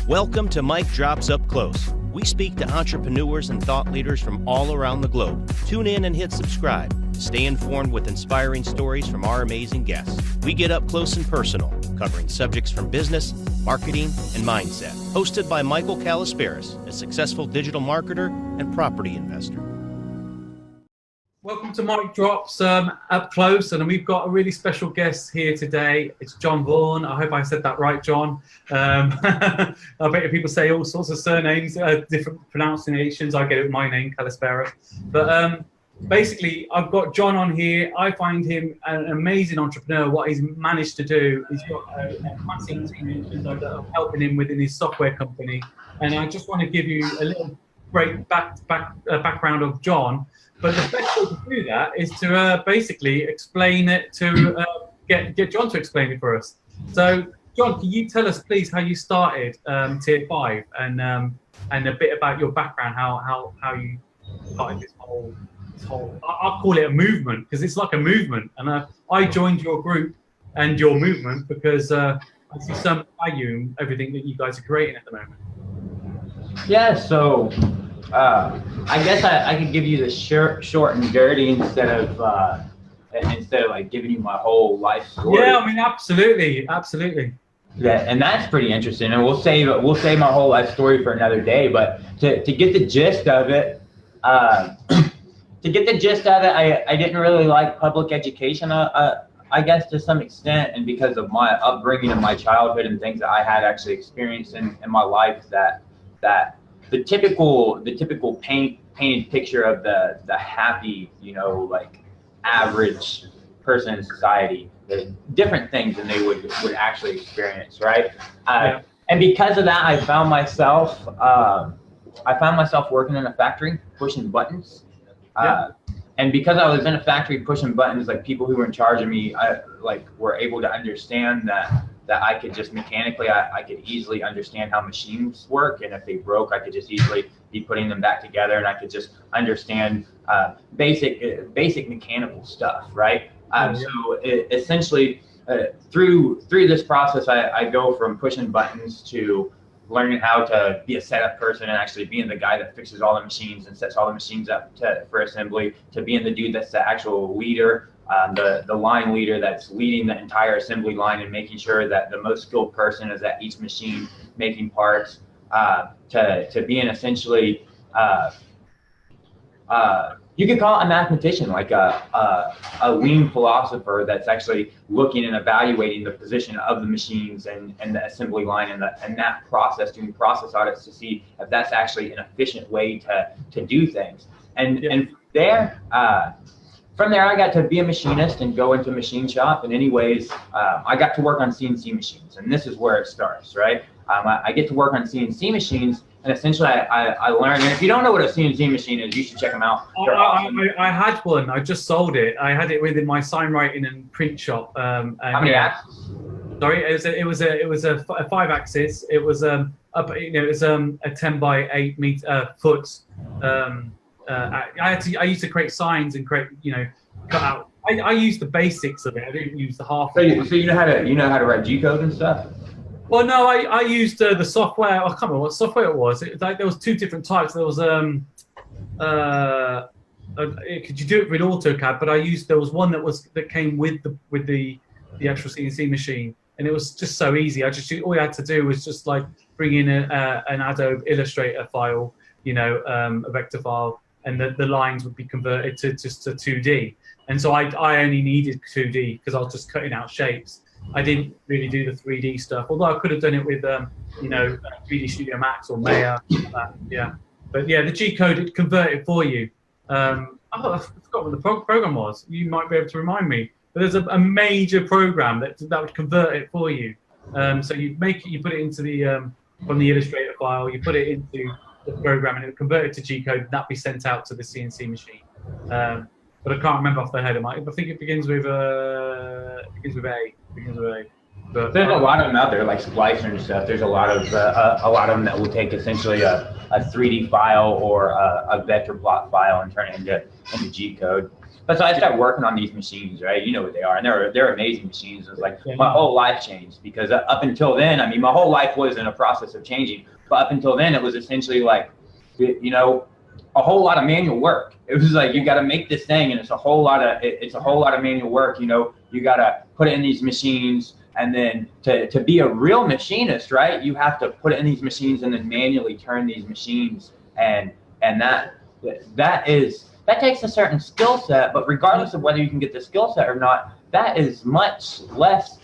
Welcome to Mike Drops Up Close. We speak to entrepreneurs and thought leaders from all around the globe. Tune in and hit subscribe. Stay informed with inspiring stories from our amazing guests. We get up close and personal, covering subjects from business, marketing, and mindset. Hosted by Michael Kalisperis, a successful digital marketer and property investor. Welcome to Mike Drops Up Close, and we've got a really special guest here today. It's Jon Vaughn. I hope I said that right, John. I bet people say all sorts of surnames, different pronunciations. I get it with my name, Kalisperis. But basically, I've got Jon on here. I find him an amazing entrepreneur. What he's managed to do, he's got a massive team that are helping him within his software company. And I just want to give you a little great background of Jon. But the best way to do that is to basically explain it to get Jon to explain it for us. So, Jon, can you tell us, please, how you started Tier 5 and a bit about your background, how you started this whole I'll call it a movement, because it's like a movement. And I joined your group and your movement because I see some value in everything that you guys are creating at the moment. Yeah, so I guess I could give you the short and dirty instead of like giving you my whole life story. Yeah, I mean, absolutely. Yeah, and that's pretty interesting. And we'll save my whole life story for another day. But to get the gist of it, I didn't really like public education. I guess to some extent, and because of my upbringing and my childhood and things that I had actually experienced in my life, that the typical painted picture of the happy, like average person in society, the different things than they would actually experience, right? Yeah. And because of that, I found myself working in a factory pushing buttons. Yeah. And because I was in a factory pushing buttons, like people who were in charge of me, were able to understand that I could just mechanically, I could easily understand how machines work, and if they broke, I could just easily be putting them back together, and I could just understand basic mechanical stuff, right? So essentially, through this process, I go from pushing buttons to learning how to be a setup person and actually being the guy that fixes all the machines and sets all the machines up for assembly, to being the dude that's the actual leader, the line leader that's leading the entire assembly line and making sure that the most skilled person is at each machine making parts, to being essentially, you could call it a mathematician, like a lean philosopher that's actually looking and evaluating the position of the machines and the assembly line and that process, doing process audits to see if that's actually an efficient way to do things. And from there, I got to be a machinist and go into a machine shop. And anyways, I got to work on CNC machines, and this is where it starts, right? I get to work on CNC machines, and essentially I learned, and if you don't know what a CNC machine is, you should check them out. I had one. I just sold it. I had it within my sign writing and print shop. How many axes? Sorry, it was a 5-axis. It was a 10 by 8 foot. I used to create signs and create, cut out. I used the basics of it. I didn't use the half. So you know how to write G code and stuff? Well, no, I used the software. I can't remember what software it was. There was two different types. There was could you do it with AutoCAD? But there was one that came with the actual CNC machine, and it was just so easy. All you had to do was just like bring in an Adobe Illustrator file, a vector file, and the lines would be converted to just a 2D. And so I only needed 2D because I was just cutting out shapes. I didn't really do the 3D stuff, although I could have done it with 3D Studio Max or Maya. Yeah, but yeah, the G code it converted for you. I forgot what the program was. You might be able to remind me. But there's a major program that would convert it for you. So you put it into the from the Illustrator file, you put it into the program, and it would convert it to G code, and that'd be sent out to the CNC machine. But I can't remember off the head of my. I think it begins with A. But there's a lot of them out there, like Splicer and stuff. There's a lot of them that will take essentially a 3D file or a vector plot file and turn it into G code. But so I started working on these machines, right? You know what they are, and they're amazing machines. It's like my whole life changed, because up until then, I mean, my whole life was in a process of changing. But up until then, it was essentially like, you know, a whole lot of manual work. It was like, you got to make this thing, and it's a whole lot of manual work. You know, you got to put it in these machines, and then to be a real machinist, right? You have to put it in these machines and then manually turn these machines, and that takes a certain skill set. But regardless of whether you can get the skill set or not, that's much less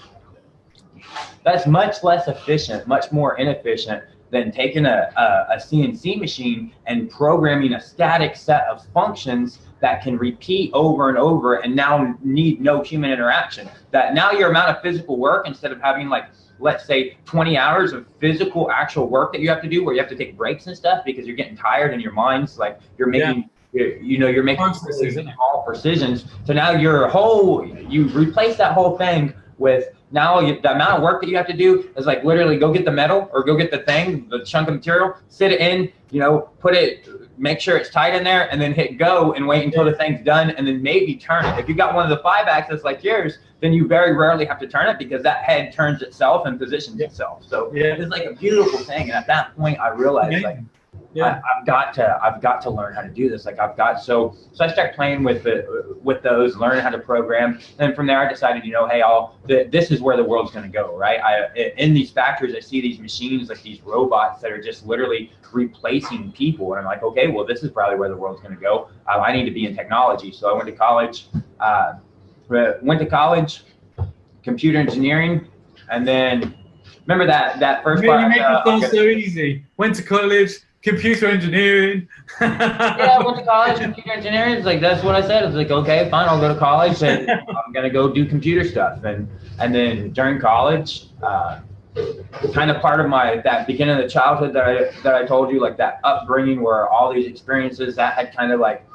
efficient, much more inefficient than taking a CNC machine and programming a static set of functions that can repeat over and over and now need no human interaction. That now your amount of physical work, instead of having like, let's say 20 hours of physical actual work that you have to do, where you have to take breaks and stuff because you're getting tired and your mind's like, you're making, you're making small precisions. So now you replace that whole thing with, now the amount of work that you have to do is like literally go get the metal or go get the thing, the chunk of material, sit it in, you know, put it, make sure it's tight in there, and then hit go and wait until the thing's done, and then maybe turn it. If you got one of the 5-axis like yours, then you very rarely have to turn it, because that head turns itself and positions itself. So it's like a beautiful thing. And at that point, I realized I've got to learn how to do this. Like so I started playing with those, learning how to program. And from there I decided, you know, hey, this is where the world's going to go, right? In these factories, I see these machines, like these robots that are just literally replacing people. And I'm like, okay, well, this is probably where the world's going to go. I need to be in technology. So I went to college, computer engineering. And then remember that first part. You make it sound so easy. Went to college, computer engineering. Yeah, I went to college, computer engineering. It's like, that's what I said. It's like, okay, fine, I'll go to college and I'm gonna go do computer stuff. And then during college, kind of part of that beginning of the childhood that I told you, like that upbringing where all these experiences that had kind of like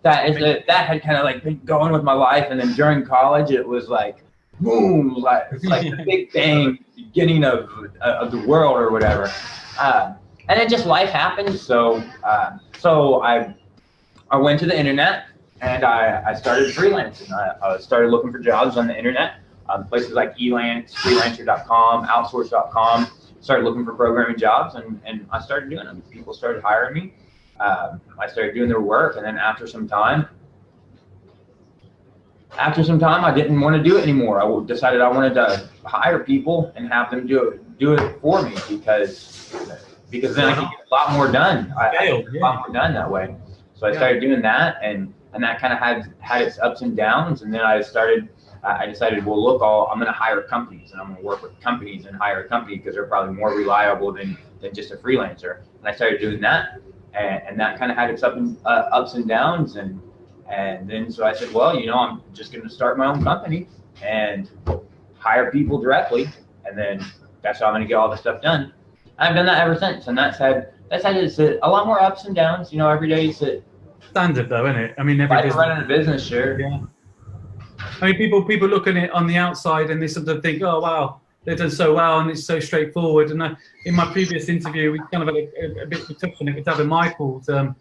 been going with my life. And then during college, it was like, boom, like it's like the big bang beginning of the world or whatever. And then just life happened. So I went to the internet and I started freelancing. I started looking for jobs on the internet, places like Elance, freelancer.com, outsource.com. Started looking for programming jobs, and I started doing them. People started hiring me. I started doing their work, and then after some time, I didn't want to do it anymore. I decided I wanted to hire people and have them do it for me, because then I could get a lot more done. I get a lot more done that way. So I started doing that, and that kind of had its ups and downs. And then I decided, well, look, I'm going to hire companies, and I'm going to work with companies and hire a company, because they're probably more reliable than just a freelancer. And I started doing that, and that kind of had its ups and downs. And then so I said, well, you know, I'm just going to start my own company and hire people directly, and then that's how I'm going to get all this stuff done. I've done that ever since, and that's had a lot more ups and downs. You know, every day is standard, though, isn't it? I mean, running a business, sure. Yeah. I mean, people look at it on the outside and they sometimes think, oh wow, they've done so well and it's so straightforward. And in my previous interview, we kind of had a bit of a touch on it with Davin Michaels, and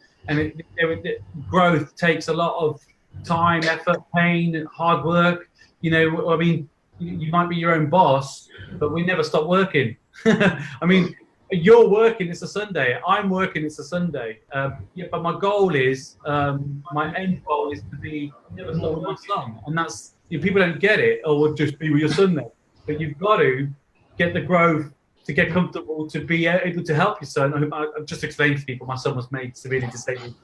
growth takes a lot of time, effort, pain, hard work. You know, I mean, you might be your own boss, but we never stop working. I mean, you're working, it's a Sunday. I'm working, it's a Sunday. But my goal is, my end goal is to be never stop with my son. And that's, if people don't get it, or will just be with your Sunday. But you've got to get the growth to get comfortable, to be able to help your son. I've just explained to people, my son was made severely disabled,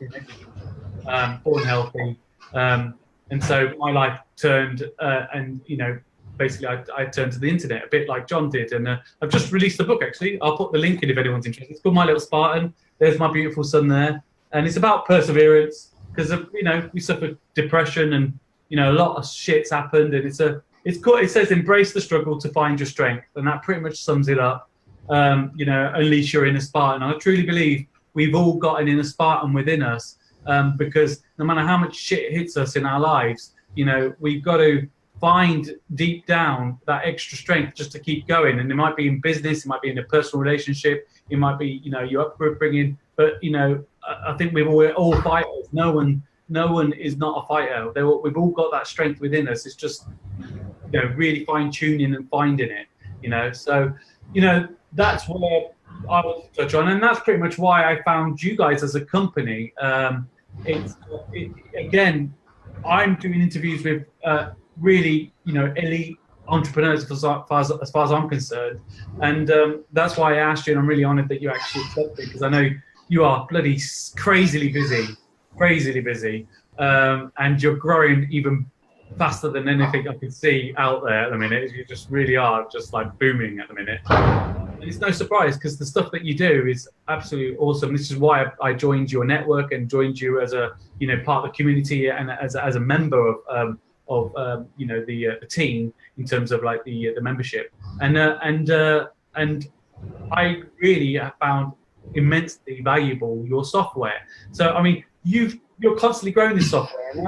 born healthy. And so my life turned, and, you know, basically I turned to the internet, a bit like John did. And I've just released a book, actually. I'll put the link in if anyone's interested. It's called My Little Spartan. There's my beautiful son there. And it's about perseverance, because, you know, we suffer depression and, you know, a lot of shit's happened. And it's cool. It says, embrace the struggle to find your strength. And that pretty much sums it up. You know, unleash your inner Spartan. I truly believe we've all got an inner Spartan within us, because no matter how much shit hits us in our lives, you know, we've got to find deep down that extra strength just to keep going. And it might be in business, it might be in a personal relationship, it might be, you know, your upbringing. But, you know, I think we're all fighters. No one no one is not a fighter. We've all got that strength within us. It's just, really fine tuning and finding it, So, that's where I want to touch on, and that's pretty much why I found you guys as a company. Again, I'm doing interviews with really, elite entrepreneurs as far as I'm concerned, and that's why I asked you, and I'm really honoured that you actually accepted, because I know you are bloody crazily busy, and you're growing even faster than anything I could see out there at the minute. You just really are just like booming at the minute. And it's no surprise, because the stuff that you do is absolutely awesome. This is why I joined your network and joined you as a part of the community and as a member of the team in terms of like the membership. And I really have found immensely valuable your software. So I mean, you're constantly growing this software, and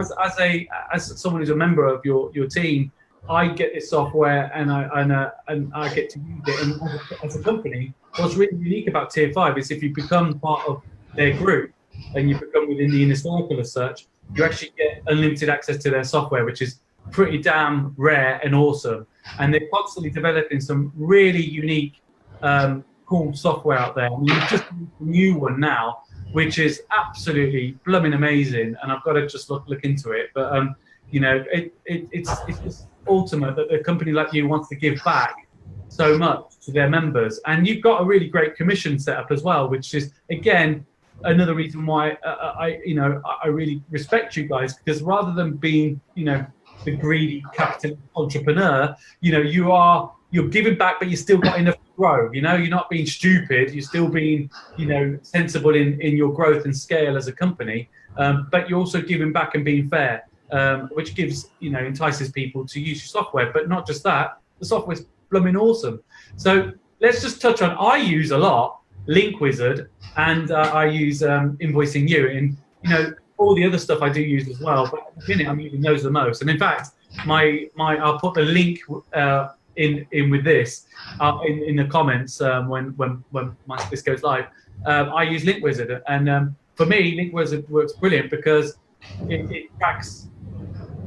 as someone who's a member of your team, I get this software and I get to use it. And as a company, what's really unique about Tier 5 is if you become part of their group and you become within the inner circle as such, you actually get unlimited access to their software, which is pretty damn rare and awesome. And they're constantly developing some really unique, cool software out there. And you've just released a new one now, which is absolutely blooming amazing. And I've got to just look into it. But it's just ultimate that a company like you wants to give back so much to their members, and you've got a really great commission set up as well, which is again another reason why I really respect you guys, because rather than being the greedy capitalist entrepreneur, you're giving back, but you still got enough to grow. You're not being stupid. You're still being sensible in your growth and scale as a company, but you're also giving back and being fair. Which gives, entices people to use your software. But not just that, the software's blooming awesome. So let's just touch on, I use a lot Link Wizard, and I use Invoicing You, and all the other stuff I do use as well. But at the minute, I'm using those the most. And in fact, I'll put the link in with this in the comments when this goes live. I use Link Wizard, and for me, Link Wizard works brilliant because it tracks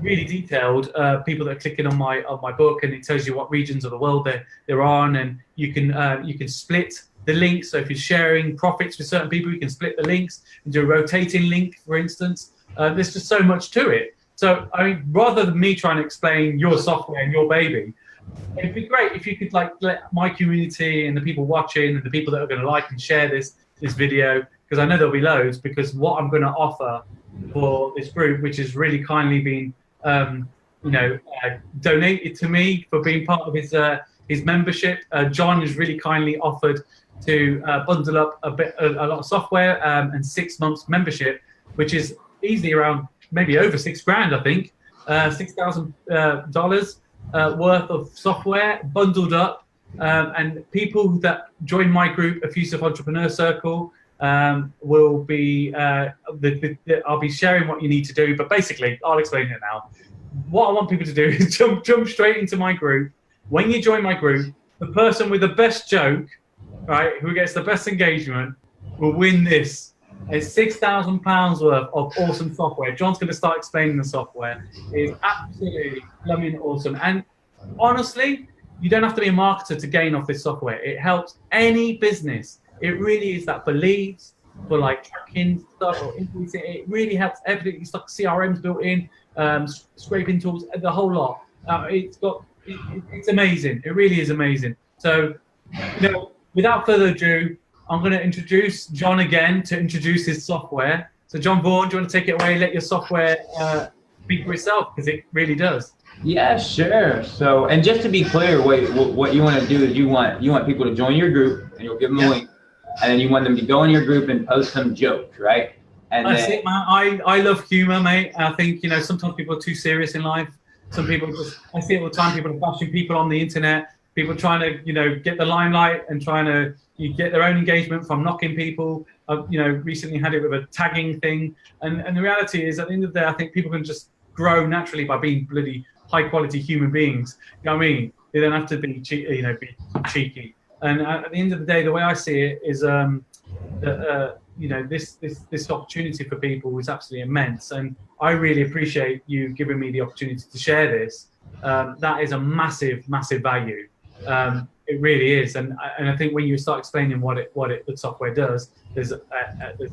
really detailed people that are clicking on my book, and it tells you what regions of the world they're on, and you can split the links. So if you're sharing profits with certain people, you can split the links and do a rotating link, for instance. There's just so much to it. So I mean, rather than me trying to explain your software and your baby, it'd be great if you could let my community and the people watching and the people that are going to like and share this video, because I know there'll be loads, because what I'm going to offer for this group, which has really kindly been donated to me for being part of his membership. John has really kindly offered to bundle up a lot of software and 6 months membership, which is easily around maybe over $6,000, I think, $6,000 worth of software bundled up, and people that join my group, Effusive Entrepreneur Circle, will be I'll be sharing what you need to do, but basically I'll explain it now. What I want people to do is jump straight into my group. When you join my group, the person with the best joke, right, who gets the best engagement, will win this. It's £6,000 worth of awesome software. John's going to start explaining the software. It's absolutely blooming awesome. And honestly, you don't have to be a marketer to gain off this software. It helps any business. It really is that for leads, for like tracking stuff or invoicing. It really helps everything. It's like CRMs built in, scraping tools, the whole lot. It's amazing. It really is amazing. So, without further ado, I'm going to introduce John again to introduce his software. So, Jon Vaughn, do you want to take it away? Let your software speak for itself, because it really does. Yeah, sure. So, and just to be clear, what you want to do is you want people to join your group, and you'll give them a link, and then you want them to go in your group and post some jokes, right? And that's it, man. I love humor, mate. I think sometimes people are too serious in life. Some people I see it all the time. People are bashing people on the internet. People trying to get the limelight and trying to get their own engagement from knocking people. I've recently had it with a tagging thing, and the reality is, at the end of the day, I think people can just grow naturally by being bloody high quality human beings. You know what I mean? They don't have to be be cheeky. And at the end of the day, the way I see it is you know, this opportunity for people is absolutely immense, and I really appreciate you giving me the opportunity to share this. That is a massive value. It really is, and I think when you start explaining what the software does, there's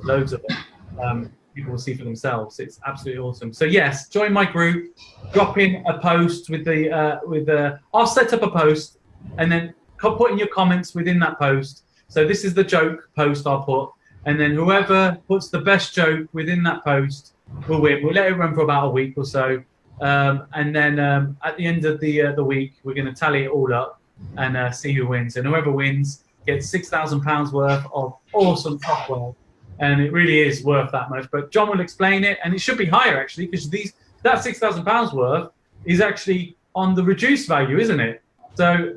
loads of it. People will see for themselves. It's absolutely awesome. So yes, join my group. Drop in a post with the. I'll set up a post, and then put in your comments within that post. So this is the joke post I'll put, and then whoever puts the best joke within that post will win. We'll let it run for about a week or so, and then at the end of the week, we're going to tally it all up and see who wins. And whoever wins gets £6,000 worth of awesome software, and it really is worth that much. But John will explain it, and it should be higher actually, because that £6,000 worth is actually on the reduced value, isn't it? So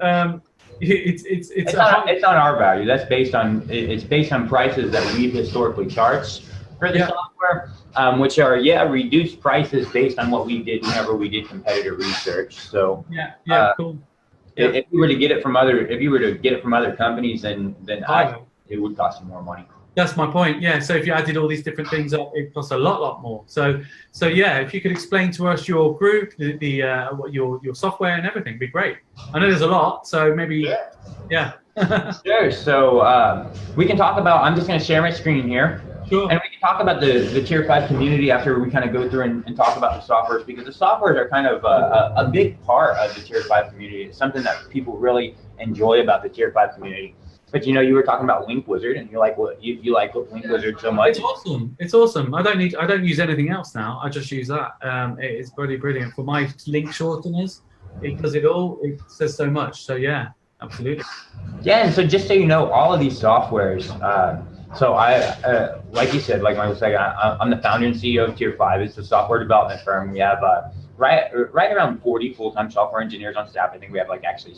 it's on our value. That's based on prices that we've historically charged for the software, which are reduced prices based on what we did whenever we did competitor research. So cool. If you were to get it from other companies, then it would cost you more money. That's my point. Yeah. So if you added all these different things up, it costs a lot more. So yeah, if you could explain to us your group, your software and everything, it'd be great. I know there's a lot, so maybe Sure. So we can talk about. I'm just going to share my screen here. Sure. And we can talk about the Tier 5 community after we kind of go through and talk about the softwares, because the softwares are kind of a big part of the Tier 5 community. It's something that people really enjoy about the Tier 5 community. But you were talking about Link Wizard, and you like Link Wizard so much. It's awesome. It's awesome. I don't use anything else now. I just use that. It is pretty brilliant for my link shorteners. It does it all. It says so much. So yeah, absolutely. Yeah, and so just so you know, all of these softwares. So I, like you said, like Michael said, I'm the founder and CEO of Tier 5. It's a software development firm. We have right around 40 full-time software engineers on staff. I think we have actually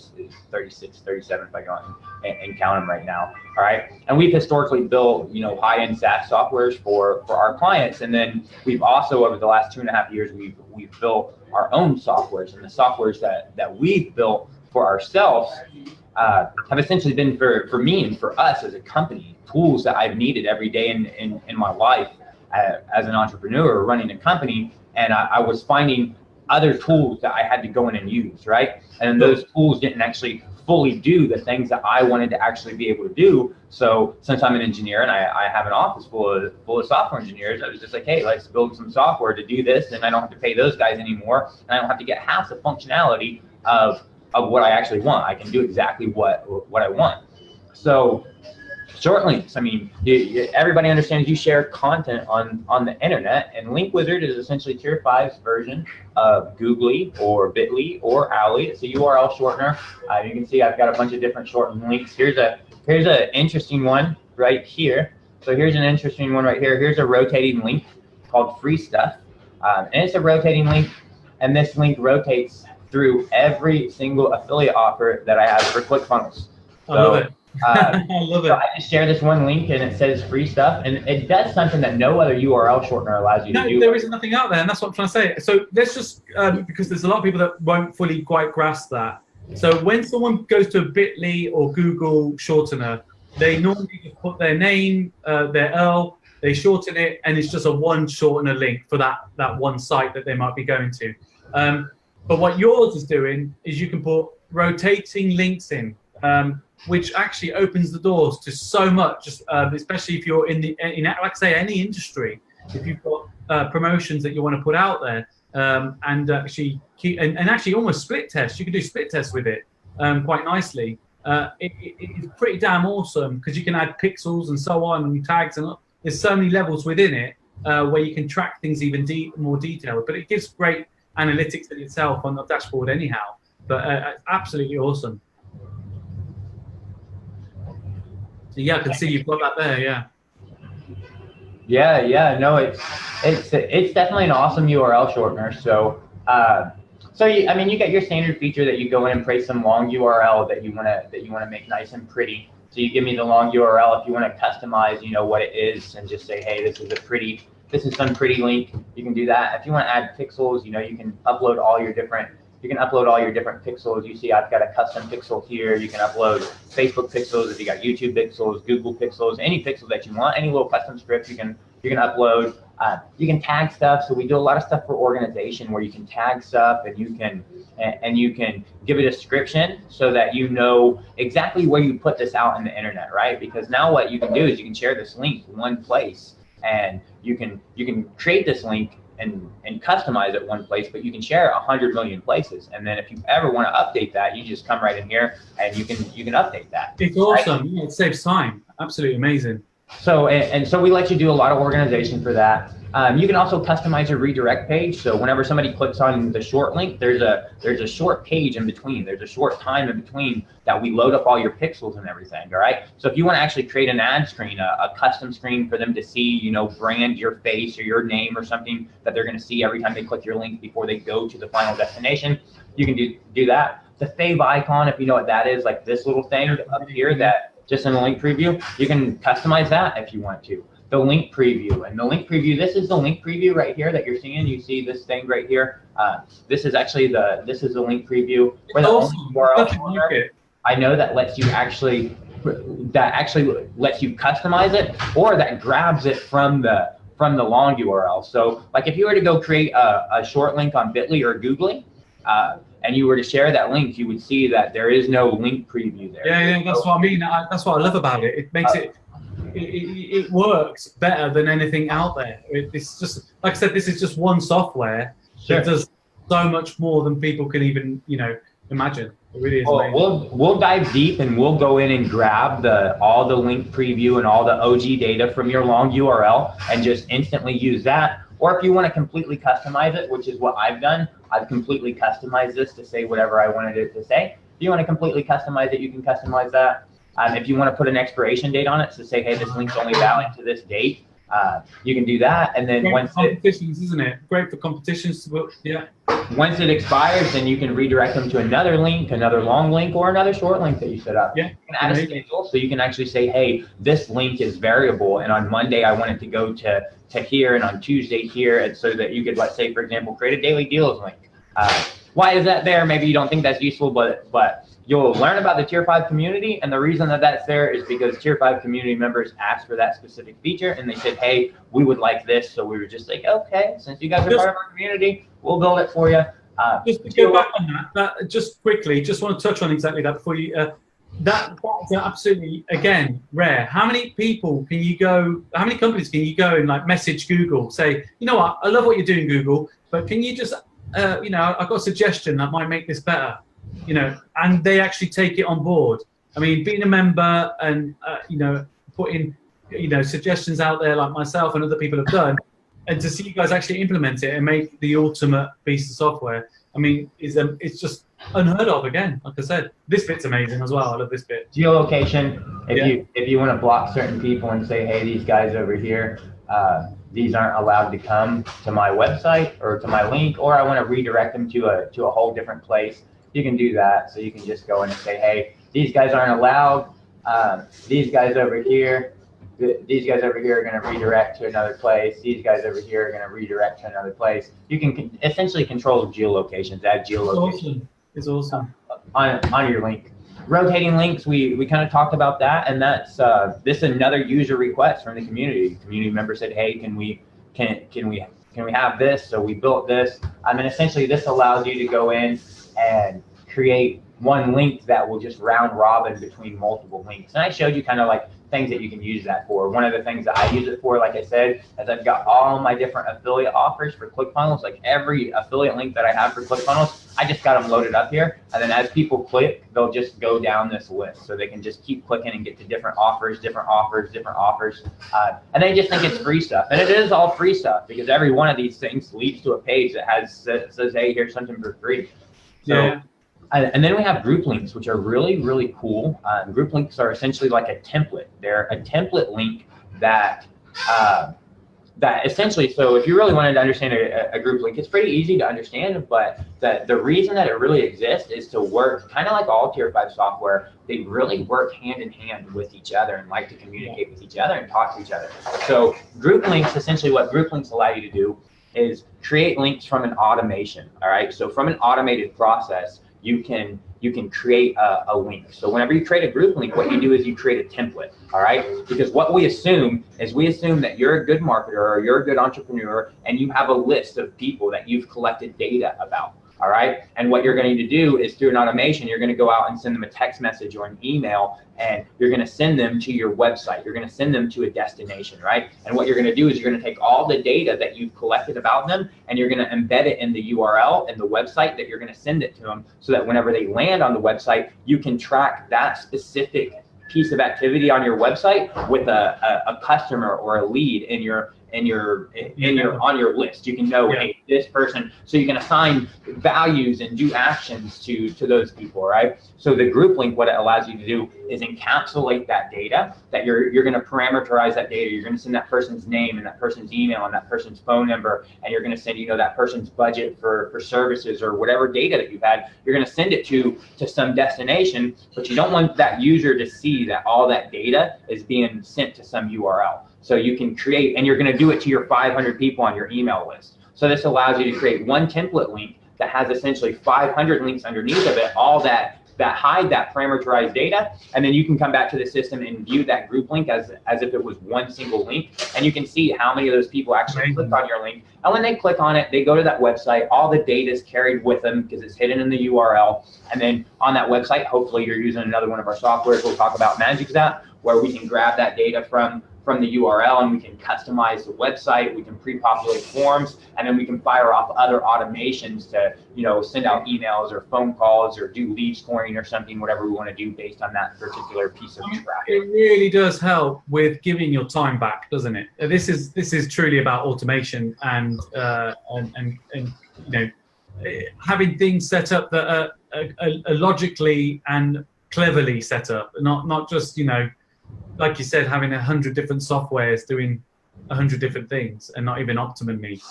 36, 37 if I go and count them right now. All right, and we've historically built high-end SaaS softwares for our clients, and then we've also over the last 2.5 years we've built our own softwares, and the softwares that we've built for ourselves have essentially been for me and for us as a company, tools that I've needed every day in my life as an entrepreneur running a company. And I was finding other tools that I had to go in and use, right? And those tools didn't actually fully do the things that I wanted to actually be able to do. So since I'm an engineer and I have an office full of software engineers, I was just like, hey, let's build some software to do this, and I don't have to pay those guys anymore, and I don't have to get half the functionality of what I actually want. I can do exactly what I want. So short links, I mean, everybody understands you share content on the internet, and Link Wizard is essentially Tier 5's version of Googly or Bitly or Owly. It's a URL shortener. You can see I've got a bunch of different shortened links. Here's an interesting one right here. So here's an interesting one right here. Here's a rotating link called Free Stuff, and it's a rotating link, and this link rotates through every single affiliate offer that I have for ClickFunnels. I love it. I love it. So I just share this one link and it says Free Stuff, and it does something that no other URL shortener allows you to do. There isn't nothing out there, and that's what I'm trying to say. So let's just, because there's a lot of people that won't fully quite grasp that. So when someone goes to a Bitly or Google shortener, they normally just put their name, their URL, they shorten it, and it's just a one shortener link for that one site that they might be going to. But what yours is doing is you can put rotating links in, which actually opens the doors to so much, especially if you're in like I say, any industry. If you've got promotions that you want to put out there, and actually actually almost split test, you can do split tests with it quite nicely. It's pretty damn awesome because you can add pixels and so on and tags, and there's so many levels within it where you can track things even more detailed. But it gives great analytics in itself on the dashboard anyhow. But absolutely awesome. So yeah, I can see you've got that there. Yeah. No, it's definitely an awesome URL shortener. So you get your standard feature that you go in and create some long URL that you wanna make nice and pretty. So you give me the long URL if you want to customize, what it is, and just say, hey, this is some pretty link. You can do that. If you want to add pixels, you can upload all your different You can upload all your different pixels. You see I've got a custom pixel here. You can upload Facebook pixels if you got YouTube pixels, Google pixels, any pixel that you want, any little custom script you can upload. You can tag stuff. So we do a lot of stuff for organization where you can tag stuff and you can give it a description so that you know exactly where you put this out in the internet, right? Because now what you can do is you can share this link one place, and you can create this link and customize it one place, but you can share 100 million places. And then if you ever want to update that, you just come right in here and you can update that. It's awesome. Right? Yeah, it saves time. Absolutely amazing. So and so we let you do a lot of organization for that. You can also customize your redirect page. So whenever somebody clicks on the short link, there's a short page in between. There's a short time in between that we load up all your pixels and everything. All right. So if you want to actually create an ad screen, a custom screen for them to see, you know, brand your face or your name or something that they're going to see every time they click your link before they go to the final destination, you can do that. The fave icon, if you know what that is, like this little thing up here that just in the link preview, you can customize that if you want to. The link preview, and the link preview, this is the link preview right here that you're seeing. You see this thing right here. This is actually the link preview. Where the awesome. URL I know that lets you actually lets you customize it, or that grabs it from the long URL. So like if you were to go create a short link on Bitly or Googly, and you were to share that link, you would see that there is no link preview there. Yeah, that's what I mean. That's what I love about it. It makes it works better than anything out there. It's just, like I said, this is just one software that does so much more than people can even, you know, imagine. It really is amazing. We'll dive deep and we'll go in and grab all the link preview and all the OG data from your long URL and just instantly use that. Or if you want to completely customize it, which is what I've done, I've completely customized this to say whatever I wanted it to say. If you want to completely customize it, you can customize that. If you want to put an expiration date on it to say, hey, this link's only valid to this date, you can do that. And then once competitions, isn't it? Great for competitions. Yeah. Once it expires, then you can redirect them to another link, another long link, or another short link that you set up. Yeah. You can add a schedule, so you can actually say, hey, this link is variable, and on Monday I want it to go to here, and on Tuesday here, and so that you could, let's say, for example, create a daily deals link. Why is that there? Maybe you don't think that's useful, but you'll learn about the Tier 5 community, and the reason that that's there is because Tier 5 community members asked for that specific feature, and they said, hey, we would like this, so we were just like, okay, since you guys are part of our community, we'll build it for you. Just to go back on that, just quickly, just want to touch on exactly that before you, that's absolutely, again, rare. How many people can you go, how many companies can you go and like message Google, say, you know what, I love what you're doing, Google, but can you just, you know, I've got a suggestion that might make this better. You know, and they actually take it on board. I mean, being a member and, you know, putting, you know, suggestions out there like myself and other people have done, and to see you guys actually implement it and make the ultimate piece of software, I mean, it's just unheard of again. Like I said, this bit's amazing as well. I love this bit. Geolocation, if you want to block certain people and say, hey, these guys over here, these aren't allowed to come to my website or to my link, or I want to redirect them to a whole different place. You can do that. So you can just go in and say, hey, these guys aren't allowed. These guys over here are going to redirect to another place. These guys over here are going to redirect to another place. You can essentially control geolocations, add geolocations. It's awesome. On your link. Rotating links, we kind of talked about that, and that's this is another user request from the community. The community member said, hey, can we have this? So we built this. I mean, essentially this allows you to go in and create one link that will just round robin between multiple links. And I showed you kind of like things that you can use that for. One of the things that I use it for, like I said, is I've got all my different affiliate offers for ClickFunnels. Like every affiliate link that I have for ClickFunnels, I just got them loaded up here. And then as people click, they'll just go down this list. So they can just keep clicking and get to different offers, different offers, different offers. And they just think it's free stuff. And it is all free stuff because every one of these things leads to a page that says, hey, here's something for free. So, yeah. And then we have group links, which are really, really cool. Group links are essentially like a template. They're a template link that essentially, so if you really wanted to understand a group link, it's pretty easy to understand, but the reason that it really exists is to work kind of like all Tier 5 software. They really work hand in hand with each other and like to communicate with each other and talk to each other. So group links, essentially what group links allow you to do is create links from an automation. All right. So from an automated process, you can create a link. So whenever you create a group link, what you do is you create a template. All right. Because what we assume is that you're a good marketer or you're a good entrepreneur and you have a list of people that you've collected data about. All right. And what you're going to do is through an automation, you're going to go out and send them a text message or an email, and you're going to send them to your website. You're going to send them to a destination, right? And what you're going to do is you're going to take all the data that you've collected about them and you're going to embed it in the URL and the website that you're going to send it to them, so that whenever they land on the website, you can track that specific piece of activity on your website with a customer or a lead on your list. You can know, hey, this person, so you can assign values and do actions to those people, right? So the group link, what it allows you to do is encapsulate that data, that you're going to parameterize that data. You're going to send that person's name and that person's email and that person's phone number, and you're going to send, that person's budget for services or whatever data that you've had. You're going to send it to some destination, but you don't want that user to see that all that data is being sent to some URL. So you can create, and you're going to do it to your 500 people on your email list. So this allows you to create one template link that has essentially 500 links underneath of it, all that hide that parameterized data, and then you can come back to the system and view that group link as if it was one single link, and you can see how many of those people actually clicked on your link. And when they click on it, they go to that website, all the data is carried with them because it's hidden in the URL, and then on that website, hopefully you're using another one of our softwares we'll talk about, Magic's app, where we can grab that data from the URL and we can customize the website, we can pre-populate forms, and then we can fire off other automations to, send out emails or phone calls or do lead scoring or something, whatever we want to do based on that particular piece of traffic. It really does help with giving your time back, doesn't it? This is truly about automation and having things set up that are logically and cleverly set up, not just, like you said, having 100 different softwares doing 100 different things and not even optimally.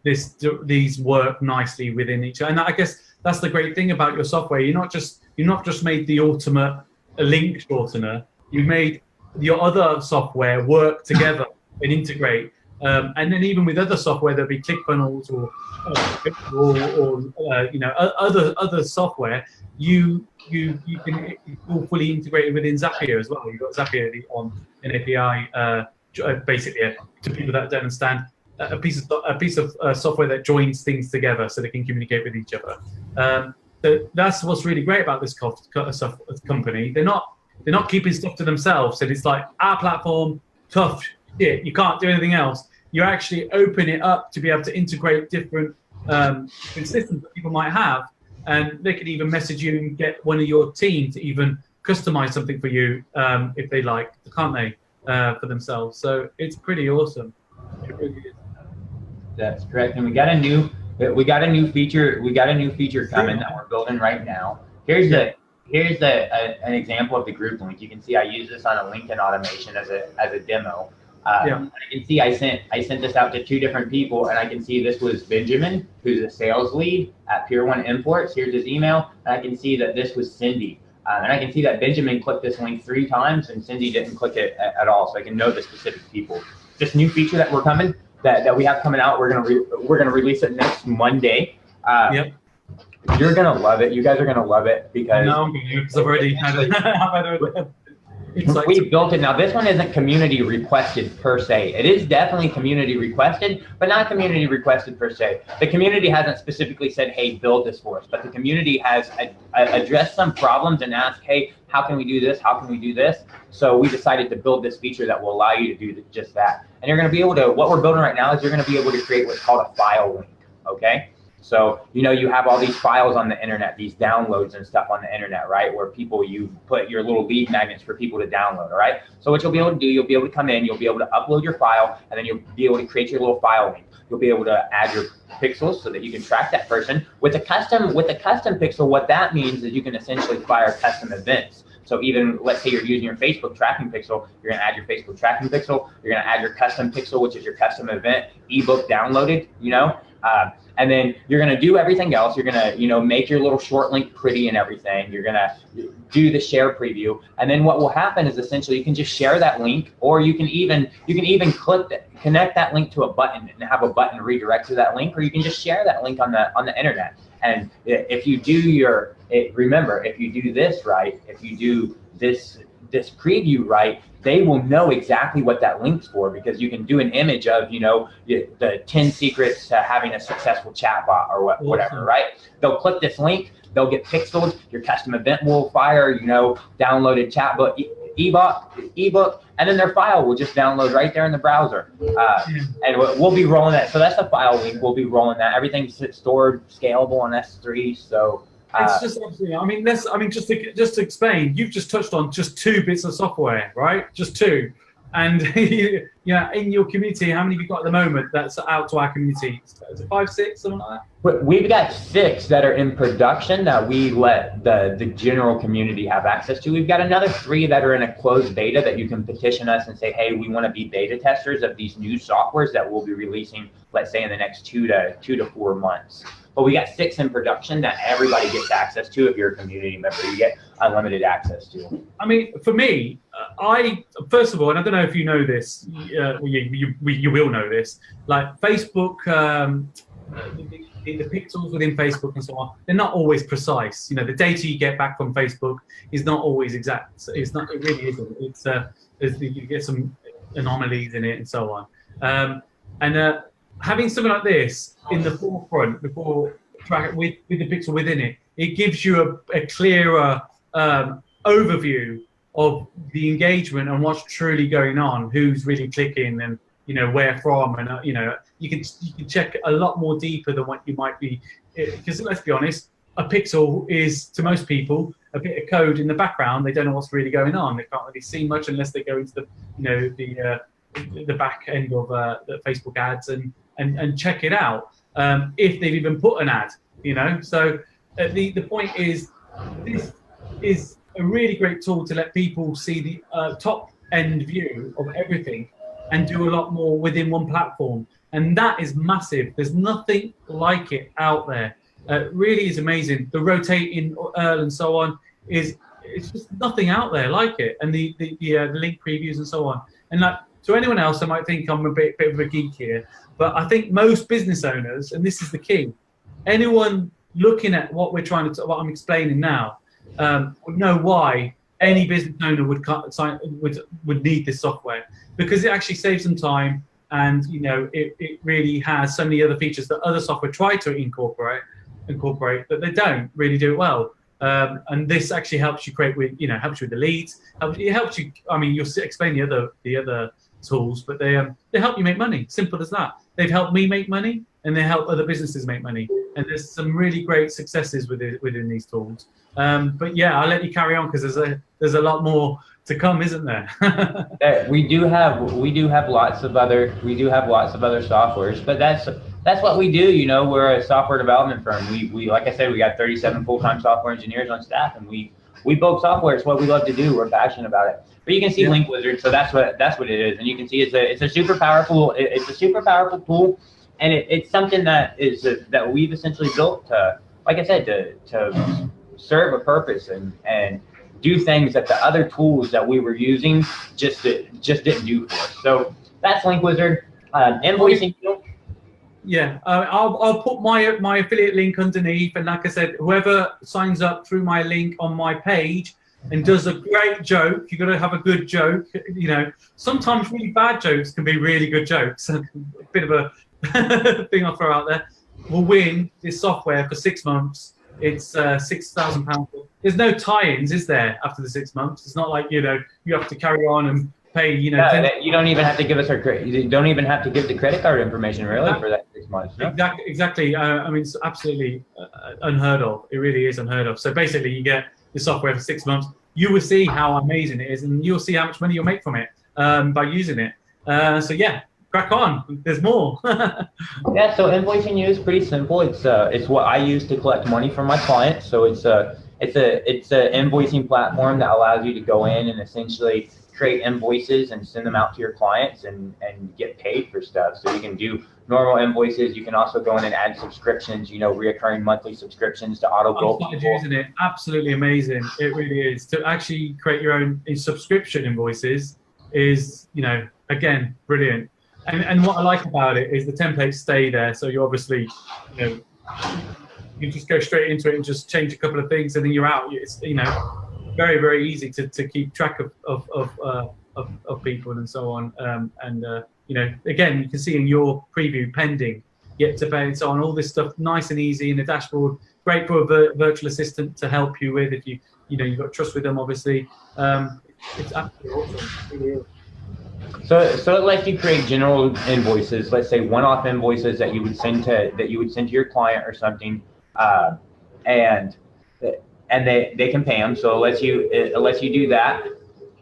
These work nicely within each other, and I guess that's the great thing about your software. You're not just made the ultimate link shortener. You've made your other software work together and integrate. And then even with other software, there'll be ClickFunnels or other software. You can all fully integrate it within Zapier as well. You've got Zapier on an API, basically to people that don't understand, a piece of software that joins things together so they can communicate with each other. That's what's really great about this company. They're not keeping stuff to themselves. And it's like, our platform, tough shit, you can't do anything else. You actually open it up to be able to integrate different systems that people might have. And they can even message you and get one of your team to even customize something for you if they like, can't they, for themselves? So it's pretty awesome. It really is. That's correct. And we got a new feature. We got a new feature coming that we're building right now. Here's an example of the group link. You can see I use this on a LinkedIn automation as a demo. I can see I sent this out to 2 different people, and I can see this was Benjamin, who's a sales lead at Pier 1 Imports. Here's his email, and I can see that this was Cindy. And I can see that Benjamin clicked this link 3 times, and Cindy didn't click it at all, so I can know the specific people. This new feature that we have coming out, we're gonna release it next Monday. You're gonna love it. You guys are gonna love it because I've already had it. We built it. Now, this one isn't community requested per se. It is definitely community requested, but not community requested per se. The community hasn't specifically said, hey, build this for us, but the community has addressed some problems and asked, hey, how can we do this? How can we do this? So we decided to build this feature that will allow you to do just that. And you're going to be able to, what we're building right now is you're going to be able to create what's called a file link, okay? So, you have all these files on the internet, these downloads and stuff on the internet, right? Where you put your little lead magnets for people to download, all right? So what you'll be able to do, you'll be able to come in, you'll be able to upload your file, and then you'll be able to create your little file link. You'll be able to add your pixels so that you can track that person. With a custom pixel, what that means is you can essentially fire custom events. So even, let's say you're using your Facebook tracking pixel, you're gonna add your Facebook tracking pixel, you're gonna add your custom pixel, which is your custom event, ebook downloaded, And then you're going to do everything else. You're going to, make your little short link pretty and everything. You're going to do the share preview. And then what will happen is essentially you can just share that link, or you can even connect that link to a button and have a button redirect to that link, or you can just share that link on the internet. And if you do remember, if you do this right, if you do this preview right, they will know exactly what that link's for, because you can do an image of, the 10 secrets to having a successful chatbot or whatever, right? They'll click this link, they'll get pixeled, your custom event will fire, downloaded chatbot ebook, and then their file will just download right there in the browser. And we'll be rolling that. So that's the file link. We'll be rolling that. Everything's stored, scalable on S3. So it's just absolutely. Just to explain, you've just touched on just 2 bits of software, right? Just 2. And in your community, how many have you got at the moment that's out to our community? Is it 5, 6, something like that? We've got 6 that are in production that we let the general community have access to. We've got another 3 that are in a closed beta that you can petition us and say, hey, we want to be beta testers of these new softwares that we'll be releasing, let's say in the next 2 to 4 months. But we got 6 in production that everybody gets access to. If you're a community member, you get unlimited access to. I mean, for me, first of all, and I don't know if you know this, you will know this, like Facebook, the pixels within Facebook and so on, they're not always precise. The data you get back from Facebook is not always exact. It really isn't. You get some anomalies in it and so on. Having something like this in the forefront with the pixel within it, it gives you a clearer overview of the engagement and what's truly going on, who's really clicking, and where from, and you can check a lot more deeper than what you might be, because let's be honest, a pixel is to most people a bit of code in the background. They don't know what's really going on. They can't really see much unless they go into the back end of the Facebook ads and check it out, if they've even put an ad. So the point is, this is a really great tool to let people see the top end view of everything and do a lot more within one platform, and that is massive. There's nothing like it out there. It really is amazing. The rotating URL and so on it's just nothing out there like it, and the link previews and so on. And to anyone else, I might think I'm a bit of a geek here, but I think most business owners, and this is the key, anyone looking at what I'm explaining now, would know why any business owner would need this software, because it actually saves them time, and it really has so many other features that other software try to incorporate, but they don't really do it well. And this actually helps you helps you with the leads. It helps you. I mean, you'll explain the other tools, but they help you make money. Simple as that. They've helped me make money, and they help other businesses make money. And there's some really great successes within these tools. But yeah, I'll let you carry on, because there's a lot more to come, isn't there? We do have lots of other softwares, but that's what we do. We're a software development firm. We like I said, we got 37 full-time software engineers on staff, and we build software. It's what we love to do. We're passionate about it. But you can see Link Wizard, so that's what it is, and you can see it's a super powerful tool, and it's something that we've essentially built to, like I said, to serve a purpose and do things that the other tools that we were using just didn't do for us. So that's Link Wizard. Invoicing. Yeah, I'll put my affiliate link underneath, and like I said, whoever signs up through my link on my page and does a great joke, you've got to have a good joke. Sometimes really bad jokes can be really good jokes. A bit of a thing I'll throw out there. Will win this software for 6 months. It's £6,000. There's no tie-ins, is there? After the 6 months, it's not like you have to carry on and pay. You don't even have to give us you don't even have to give the credit card information really for that 6 months. No? Exactly. I mean, it's absolutely unheard of. It really is unheard of. So basically, you get the software for 6 months. You will see how amazing it is, and you'll see how much money you'll make from it by using it. So yeah, crack on. There's more. Yeah. So invoicing you is pretty simple. It's what I use to collect money from my clients. So it's an invoicing platform that allows you to go in and essentially create invoices and send them out to your clients and get paid for stuff. So you can do normal invoices. You can also go in and add subscriptions, you know, reoccurring monthly subscriptions to auto bill I started people. using it. Absolutely amazing. It really is. To actually create your own subscription invoices is, you know, again, brilliant. And what I like about it is the templates stay there. So you obviously, you know, you can just go straight into it and just change a couple of things and then you're out. It's, you know, very, very easy to keep track of people and so on. You know, again, you can see in your preview pending, yet to pay and so on, all this stuff nice and easy in the dashboard. Great for a virtual assistant to help you with if you know, you've got trust with them, obviously. It's absolutely awesome. It really is. So it lets you create general invoices, let's say one-off invoices that you would send to your client or something, and they can pay them. So it lets you do that,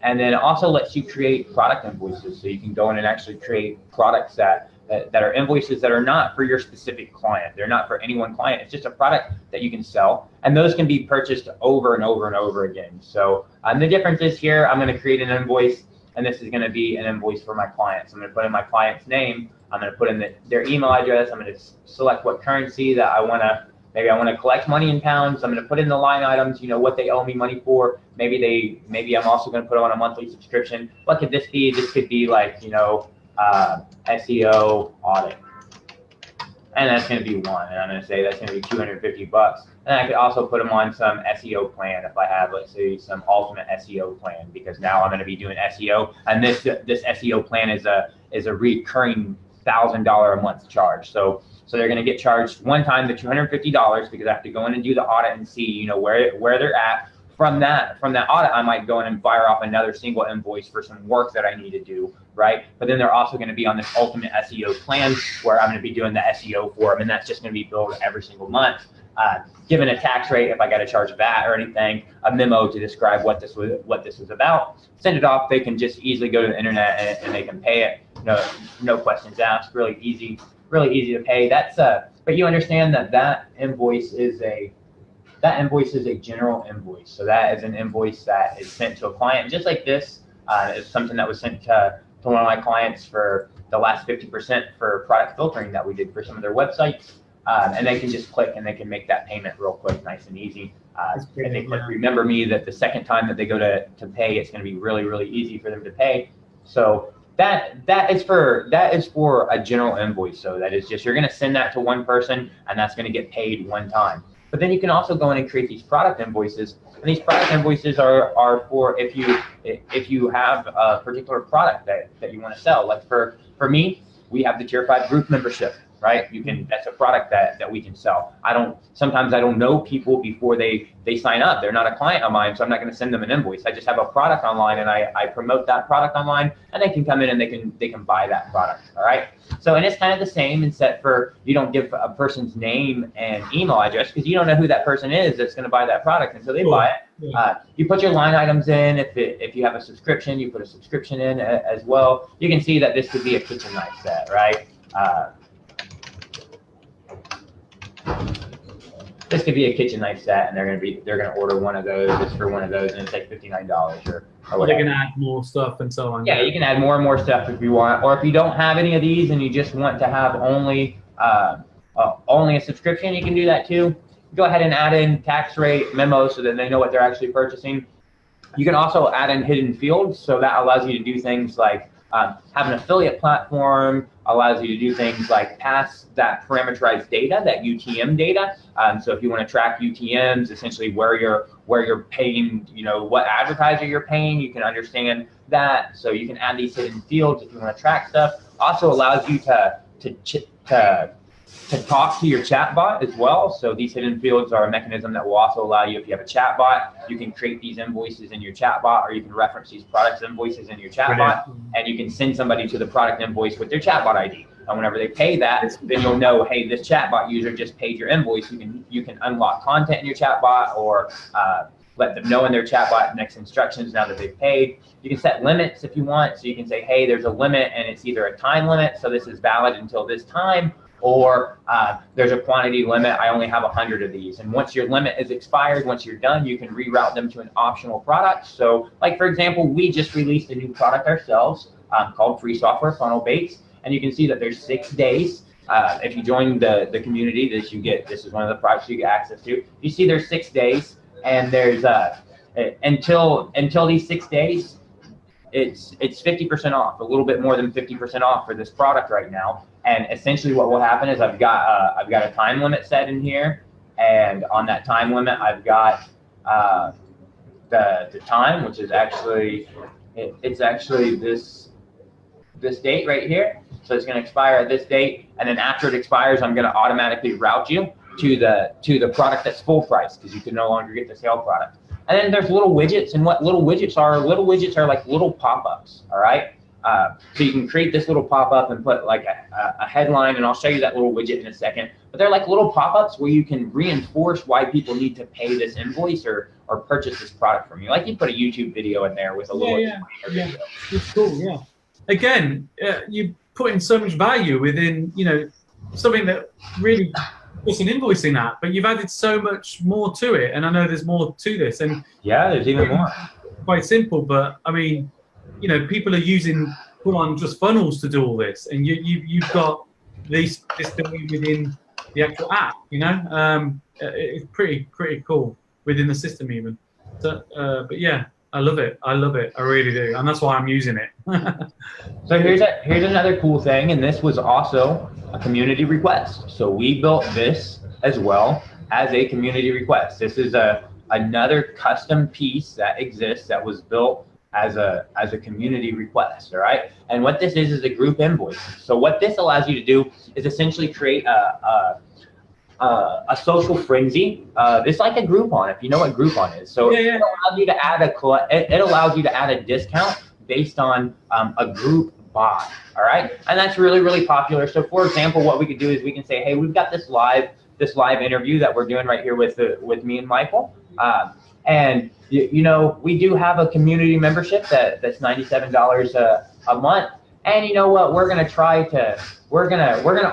and then it also lets you create product invoices. So you can go in and actually create products that are invoices that are not for your specific client. They're not for any one client. It's just a product that you can sell, and those can be purchased over and over and over again. So the difference is here, I'm going to create an invoice. And this is going to be an invoice for my clients. I'm going to put in my client's name. I'm going to put in their email address. I'm going to select what currency that I want to, maybe I want to collect money in pounds. I'm going to put in the line items, you know, what they owe me money for. Maybe I'm also going to put on a monthly subscription. What could this be? This could be like, you know, SEO audit. And that's going to be one. And I'm going to say that's going to be $250. And I could also put them on some SEO plan if I have, let's say, some ultimate SEO plan, because now I'm going to be doing SEO. And this SEO plan is a recurring $1,000 a month charge. So they're going to get charged one time the $250 because I have to go in and do the audit and see, you know, where they're at. From that audit, I might go in and fire off another single invoice for some work that I need to do, right? But then they're also going to be on this ultimate SEO plan where I'm going to be doing the SEO for them, and that's just going to be billed every single month. Given a tax rate, if I got to charge VAT or anything, a memo to describe what this was about, send it off. They can just easily go to the internet and they can pay it. No questions asked. Really easy to pay. But you understand that invoice is a general invoice. So that is an invoice that is sent to a client, just like this. It's something that was sent to one of my clients for the last 50% for product filtering that we did for some of their websites. And they can just click and they can make that payment real quick, nice and easy. And they click remember me that the second time that they go to pay, it's going to be really, really easy for them to pay. So that is for a general invoice. So that is just, you're going to send that to one person and that's going to get paid one time. But then you can also go in and create these product invoices. And these product invoices are for if you have a particular product that you want to sell. Like for me, we have the Tier 5 group membership, right? That's a product that we can sell. Sometimes I don't know people before they sign up. They're not a client of mine, so I'm not going to send them an invoice. I just have a product online and I promote that product online, and they can come in and they can buy that product. All right. So, and it's kind of the same, except for you don't give a person's name and email address because you don't know who that person is that's going to buy that product until they buy it. Yeah. You put your line items in. If you have a subscription, you put a subscription in as well. You can see that this could be a kitchen knife set, right? This could be a kitchen knife set, and they're gonna order one of those just for one of those, and it's like $59 or whatever. They can add more stuff and so on. Yeah, you can add more and more stuff if you want, or if you don't have any of these and you just want to have only a subscription, you can do that too. Go ahead and add in tax rate memos so that they know what they're actually purchasing. You can also add in hidden fields, so that allows you to do things like have an affiliate platform, allows you to do things like pass that parameterized data, that UTM data. So if you want to track UTMs, essentially where you're paying, you know, what advertiser you're paying, you can understand that. So you can add these hidden fields if you want to track stuff. Also allows you to talk to your chatbot as well. So these hidden fields are a mechanism that will also allow you, if you have a chatbot, you can create these invoices in your chatbot, or you can reference these products invoices in your chatbot, and you can send somebody to the product invoice with their chatbot ID. And whenever they pay that, then you'll know, hey, this chatbot user just paid your invoice. You can unlock content in your chatbot, or let them know in their chatbot next instructions now that they've paid. You can set limits if you want. So you can say, hey, there's a limit, and it's either a time limit, so this is valid until this time, or there's a quantity limit, I only have 100 of these. And once your limit is expired, once you're done, you can reroute them to an optional product. So like, for example, we just released a new product ourselves called Free Software Funnel Baits. And you can see that there's 6 days. If you join the community, this is one of the products you get access to. You see there's 6 days, and there's until these 6 days, it's 50% off, a little bit more than 50% off for this product right now. And essentially what will happen is I've got a time limit set in here, and on that time limit I've got the time, which is actually it's actually this date right here. So it's going to expire at this date, and then after it expires, I'm going to automatically route you to the product that's full price, because you can no longer get the sale product. And then there's little widgets, and what little widgets are like little pop-ups, all right? So you can create this little pop-up and put like a headline, and I'll show you that little widget in a second. But they're like little pop-ups where you can reinforce why people need to pay this invoice or purchase this product from you. Like you put a YouTube video in there with a little yeah. It's cool, yeah. Again, you put in so much value within, something that really was an invoicing app, but you've added so much more to it, and I know there's more to this. And yeah, there's even more. Quite simple, but I mean, people are put on just funnels to do all this, and you've got this domain within the actual app. It's pretty cool within the system even. So, but yeah. I love it. I really do, and that's why I'm using it. So here's another cool thing, and this was also a community request. So we built this as well as a community request. This is another custom piece that exists that was built as a community request. All right, and what this is a group invoice. So what this allows you to do is essentially create a social frenzy. It's like a Groupon, if you know what Groupon is. So it allows you to add a discount based on a group buy. All right, and that's really, really popular. So for example, what we could do is we can say, hey, we've got this live interview that we're doing right here with me and Michael. And we do have a community membership that's $97 a month. And you know what? We're gonna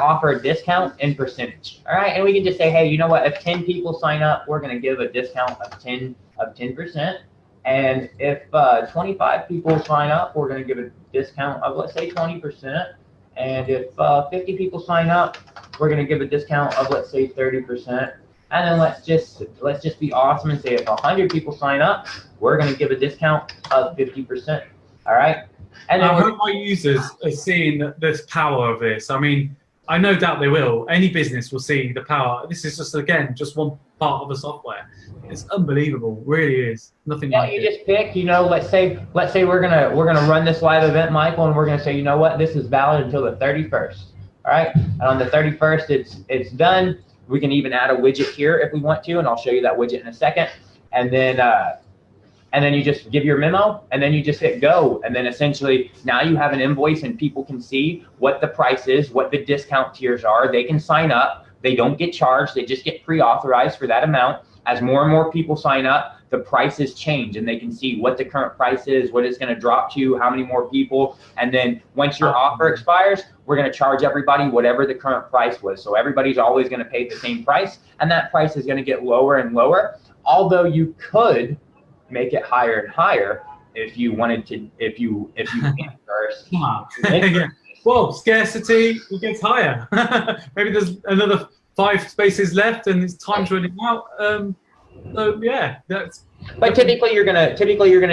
offer a discount in percentage. All right, and we can just say, hey, you know what? If 10 people sign up, we're gonna give a discount of 10%. And if 25 people sign up, we're gonna give a discount of, let's say, 20%. And if 50 people sign up, we're gonna give a discount of, let's say, 30%. And then let's just be awesome and say if 100 people sign up, we're gonna give a discount of 50%. All right. And I hope my users are seeing this power of this. I mean, I no doubt they will. Any business will see the power. This is just one part of the software. It's unbelievable, really is. Nothing like it. You just pick, let's say we're gonna run this live event, Michael, and we're gonna say, you know what, this is valid until the 31st. All right, and on the 31st, it's done. We can even add a widget here if we want to, and I'll show you that widget in a second. And then you just give your memo, and then you just hit go. And then essentially now you have an invoice, and people can see what the price is, what the discount tiers are. They can sign up. They don't get charged. They just get pre-authorized for that amount. As more and more people sign up, the prices change, and they can see what the current price is, what it's going to drop to, how many more people. And then once your offer expires, we're going to charge everybody whatever the current price was. So everybody's always going to pay the same price, and that price is going to get lower and lower. Although you could make it higher and higher if you wanted to, if you first. Come on. Well, scarcity, it gets higher. Maybe there's another 5 spaces left and it's time's running out. So yeah, that's. But typically you're gonna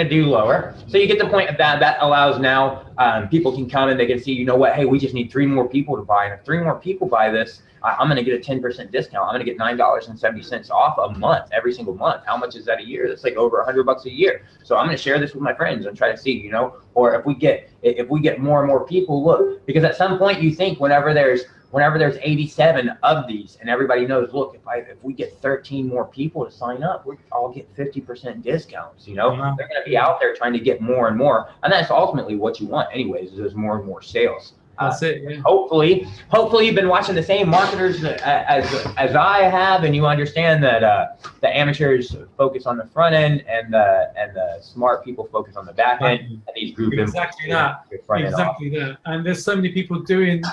do lower. So you get the point of that. That allows now people can come and they can see, you know what, hey, we just need 3 more people to buy, and if 3 more people buy this, I'm gonna get a 10% discount. I'm gonna get $9.70 off a month, every single month. How much is that a year? That's like over $100 a year. So I'm gonna share this with my friends and try to see, or if we get more and more people, look, because at some point you think whenever there's 87 of these, and everybody knows, look, if we get 13 more people to sign up, we all get 50% discounts. They're going to be out there trying to get more and more, and that's ultimately what you want, anyways. Is there's more and more sales. That's it. Yeah. Hopefully, you've been watching the same marketers as I have, and you understand that the amateurs focus on the front end, and the smart people focus on the back end. And these group exactly that. And there's so many people doing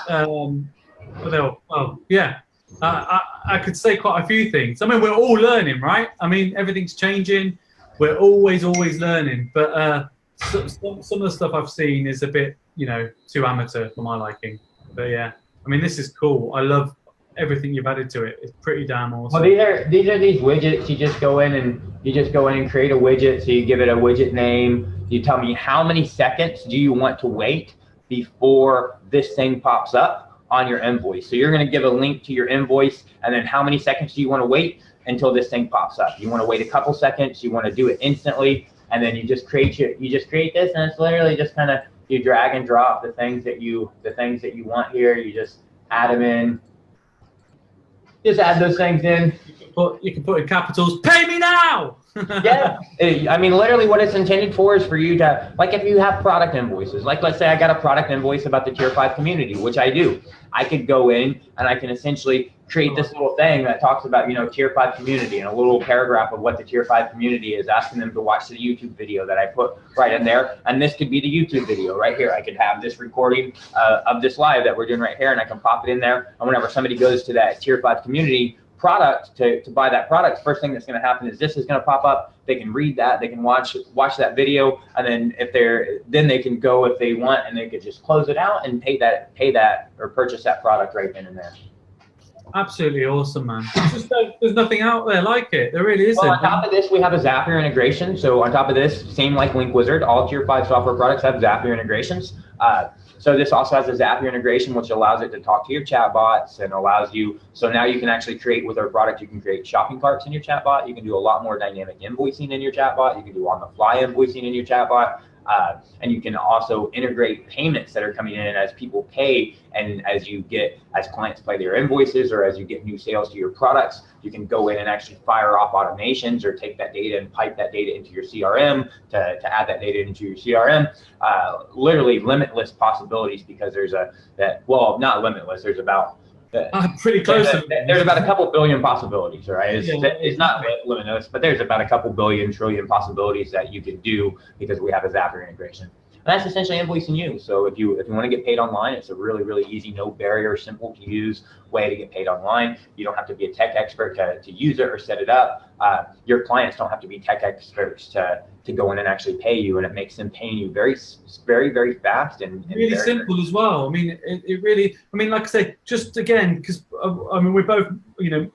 Well, yeah. I could say quite a few things. I mean, we're all learning, right? I mean, everything's changing. We're always learning. But some of the stuff I've seen is a bit, too amateur for my liking. But yeah, I mean, this is cool. I love everything you've added to it. It's pretty damn awesome. Well, these are these widgets. You just go in and create a widget. So you give it a widget name. You tell me how many seconds do you want to wait before this thing pops up on your invoice. So you're going to give a link to your invoice, and then how many seconds do you want to wait until this thing pops up? You want to wait a couple seconds. You want to do it instantly, and then you just create this, and it's literally just kind of you drag and drop the things that you want here. You just add them in. Just add those things in. You can put in capitals, pay me now! Yeah, I mean, literally what it's intended for is for you to, like if you have product invoices, like let's say I got a product invoice about the Tier 5 community, which I do. I could go in and I can essentially create this little thing that talks about, Tier 5 community and a little paragraph of what the Tier 5 community is, asking them to watch the YouTube video that I put right in there. And this could be the YouTube video right here. I could have this recording of this live that we're doing right here, and I can pop it in there. And whenever somebody goes to that Tier 5 community product to buy that product, first thing that's going to happen is this is going to pop up. They can read that, they can watch that video, and then then they can go if they want, and they could just close it out and pay that or purchase that product right then and there. Absolutely awesome, man. There's nothing out there like it. There really isn't. Well, on top of this, we have a Zapier integration. So on top of this, same like Link Wizard, all Tier 5 software products have Zapier integrations. So this also has a Zapier integration, which allows it to talk to your chatbots and allows you, so now you can actually create with our product, you can create shopping carts in your chatbot. You can do a lot more dynamic invoicing in your chatbot. You can do on-the-fly invoicing in your chatbot. And you can also integrate payments that are coming in as people pay, and as clients pay their invoices, or as you get new sales to your products, you can go in and actually fire off automations or take that data and pipe that data into your CRM to add that data into your CRM. Literally limitless possibilities, because not limitless. There's about pretty close. There's about a couple billion possibilities, right? It's not limitless, but there's about a couple billion trillion possibilities that you can do because we have a Zapier integration. And that's essentially invoicing you. So if you want to get paid online, it's a really, really easy, no barrier, simple to use way to get paid online. You don't have to be a tech expert to use it or set it up. Your clients don't have to be tech experts to go in and actually pay you, and it makes them paying you very, very, very fast and really very simple as well. I mean, it really. I mean, like I say, just again, because I mean, we're both, in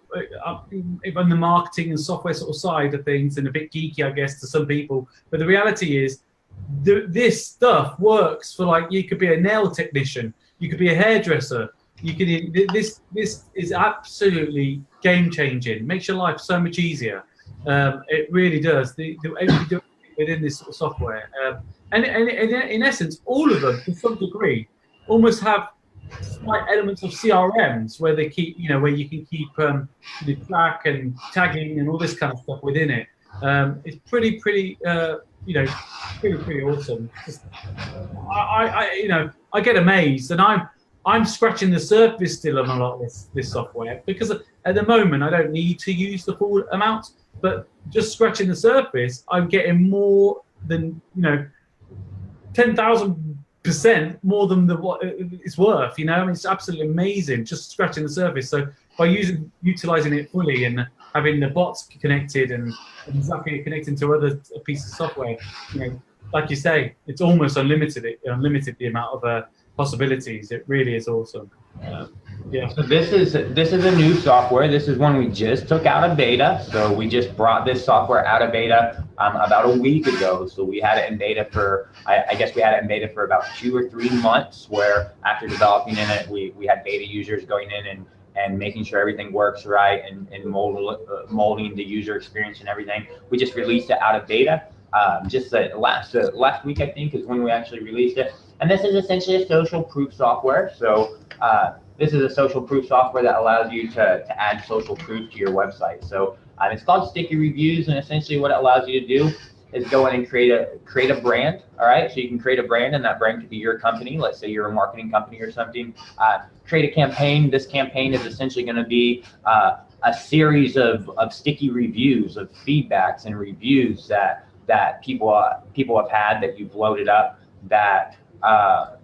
the marketing and software sort of side of things, and a bit geeky, I guess, to some people. But the reality is, this stuff works for, like, you could be a nail technician, you could be a hairdresser, you could. This is absolutely game changing. Makes your life so much easier. It really does. Within this sort of software, and in essence, all of them, to some degree, almost have slight elements of CRMs where they keep, where you can keep the track and tagging and all this kind of stuff within it. It's pretty awesome. I get amazed, and I'm scratching the surface still on a lot of this software, because at the moment I don't need to use the full amount. But just scratching the surface, I'm getting more than 10,000% more than what it's worth. I mean, it's absolutely amazing just scratching the surface. So by utilizing it fully and having the bots connected and Zapier connecting to other pieces of software, like you say, it's almost unlimited the amount of possibilities. It really is awesome. Yeah. So this is a new software. This is one we just took out of beta. So we just brought this software out of beta about a week ago. So we had it in beta for, I guess we had it in beta for about 2 or 3 months, where after developing in it, we had beta users going in and making sure everything works right and molding the user experience and everything. We just released it out of beta. Just last week, I think, is when we actually released it. And this is essentially a social proof software. So this is a social proof software that allows you to add social proof to your website. So it's called Sticky Reviews, and essentially what it allows you to do is go in and create a brand. All right, so you can create a brand, and that brand could be your company. Let's say you're a marketing company or something. Create a campaign. This campaign is essentially going to be a series of sticky reviews, of feedbacks and reviews that people have had, that you've loaded up, that are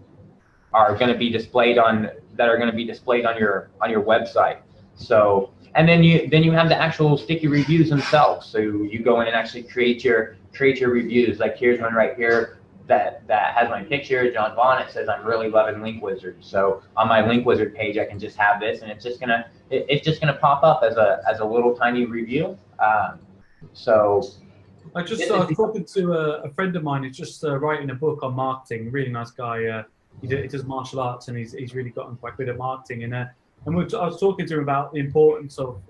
going to be displayed on that are going to be displayed on your website. So, and then you have the actual sticky reviews themselves. So you go in and actually create your reviews. Like here's one right here that has my picture, Jon Vaughn. It says I'm really loving Link Wizard. So on my Link Wizard page, I can just have this, and it's just gonna pop up as a little tiny review. So I was talking to a friend of mine who's just writing a book on marketing. Really nice guy. He does martial arts, and he's really gotten quite good at marketing. And I was talking to him about the importance of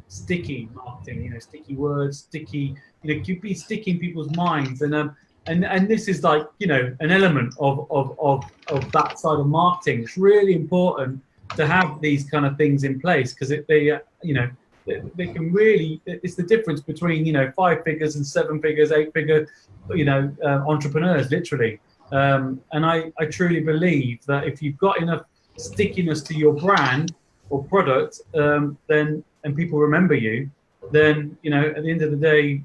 sticky marketing. You know, sticky words, sticky. You know, you'd be sticking people's minds, and this is like, you know, an element of that side of marketing. It's really important to have these kind of things in place, because they can really, it's the difference between, you know, 5 figures and 7 figures, 8 figure, you know, entrepreneurs, literally. And I truly believe that if you've got enough stickiness to your brand or product, then, and people remember you, then, you know, at the end of the day,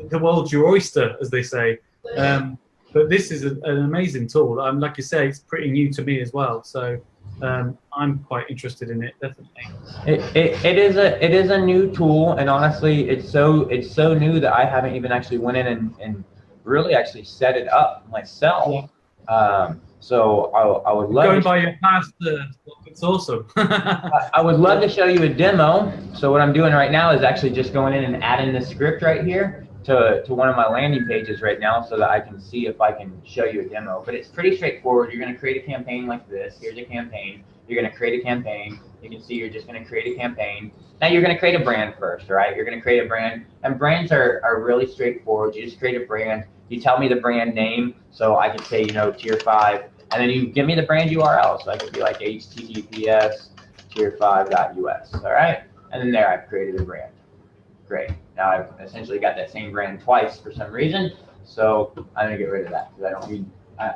the world's your oyster, as they say. But this is an amazing tool. Like you say, it's pretty new to me as well. So I'm quite interested in it, definitely. It is a new tool, and honestly, it's so new that I haven't even actually went in and really actually set it up myself. Yeah. So I would love going by your past. It's awesome. I would love to show you a demo. So what I'm doing right now is actually just going in and adding the script right here to one of my landing pages right now, so that I can see if I can show you a demo. But it's pretty straightforward. You're going to create a campaign like this. Here's a campaign. You're going to create a campaign. You can see you're just going to create a campaign. Now you're going to create a brand first, right? You're going to create a brand, and brands are really straightforward. You just create a brand. You tell me the brand name, so I can say, you know, Tier 5, and then you give me the brand URL. So I could be like https tier5.us, all right? And then there I've created a brand. Great. Now I've essentially got that same brand twice for some reason, so I'm gonna get rid of that because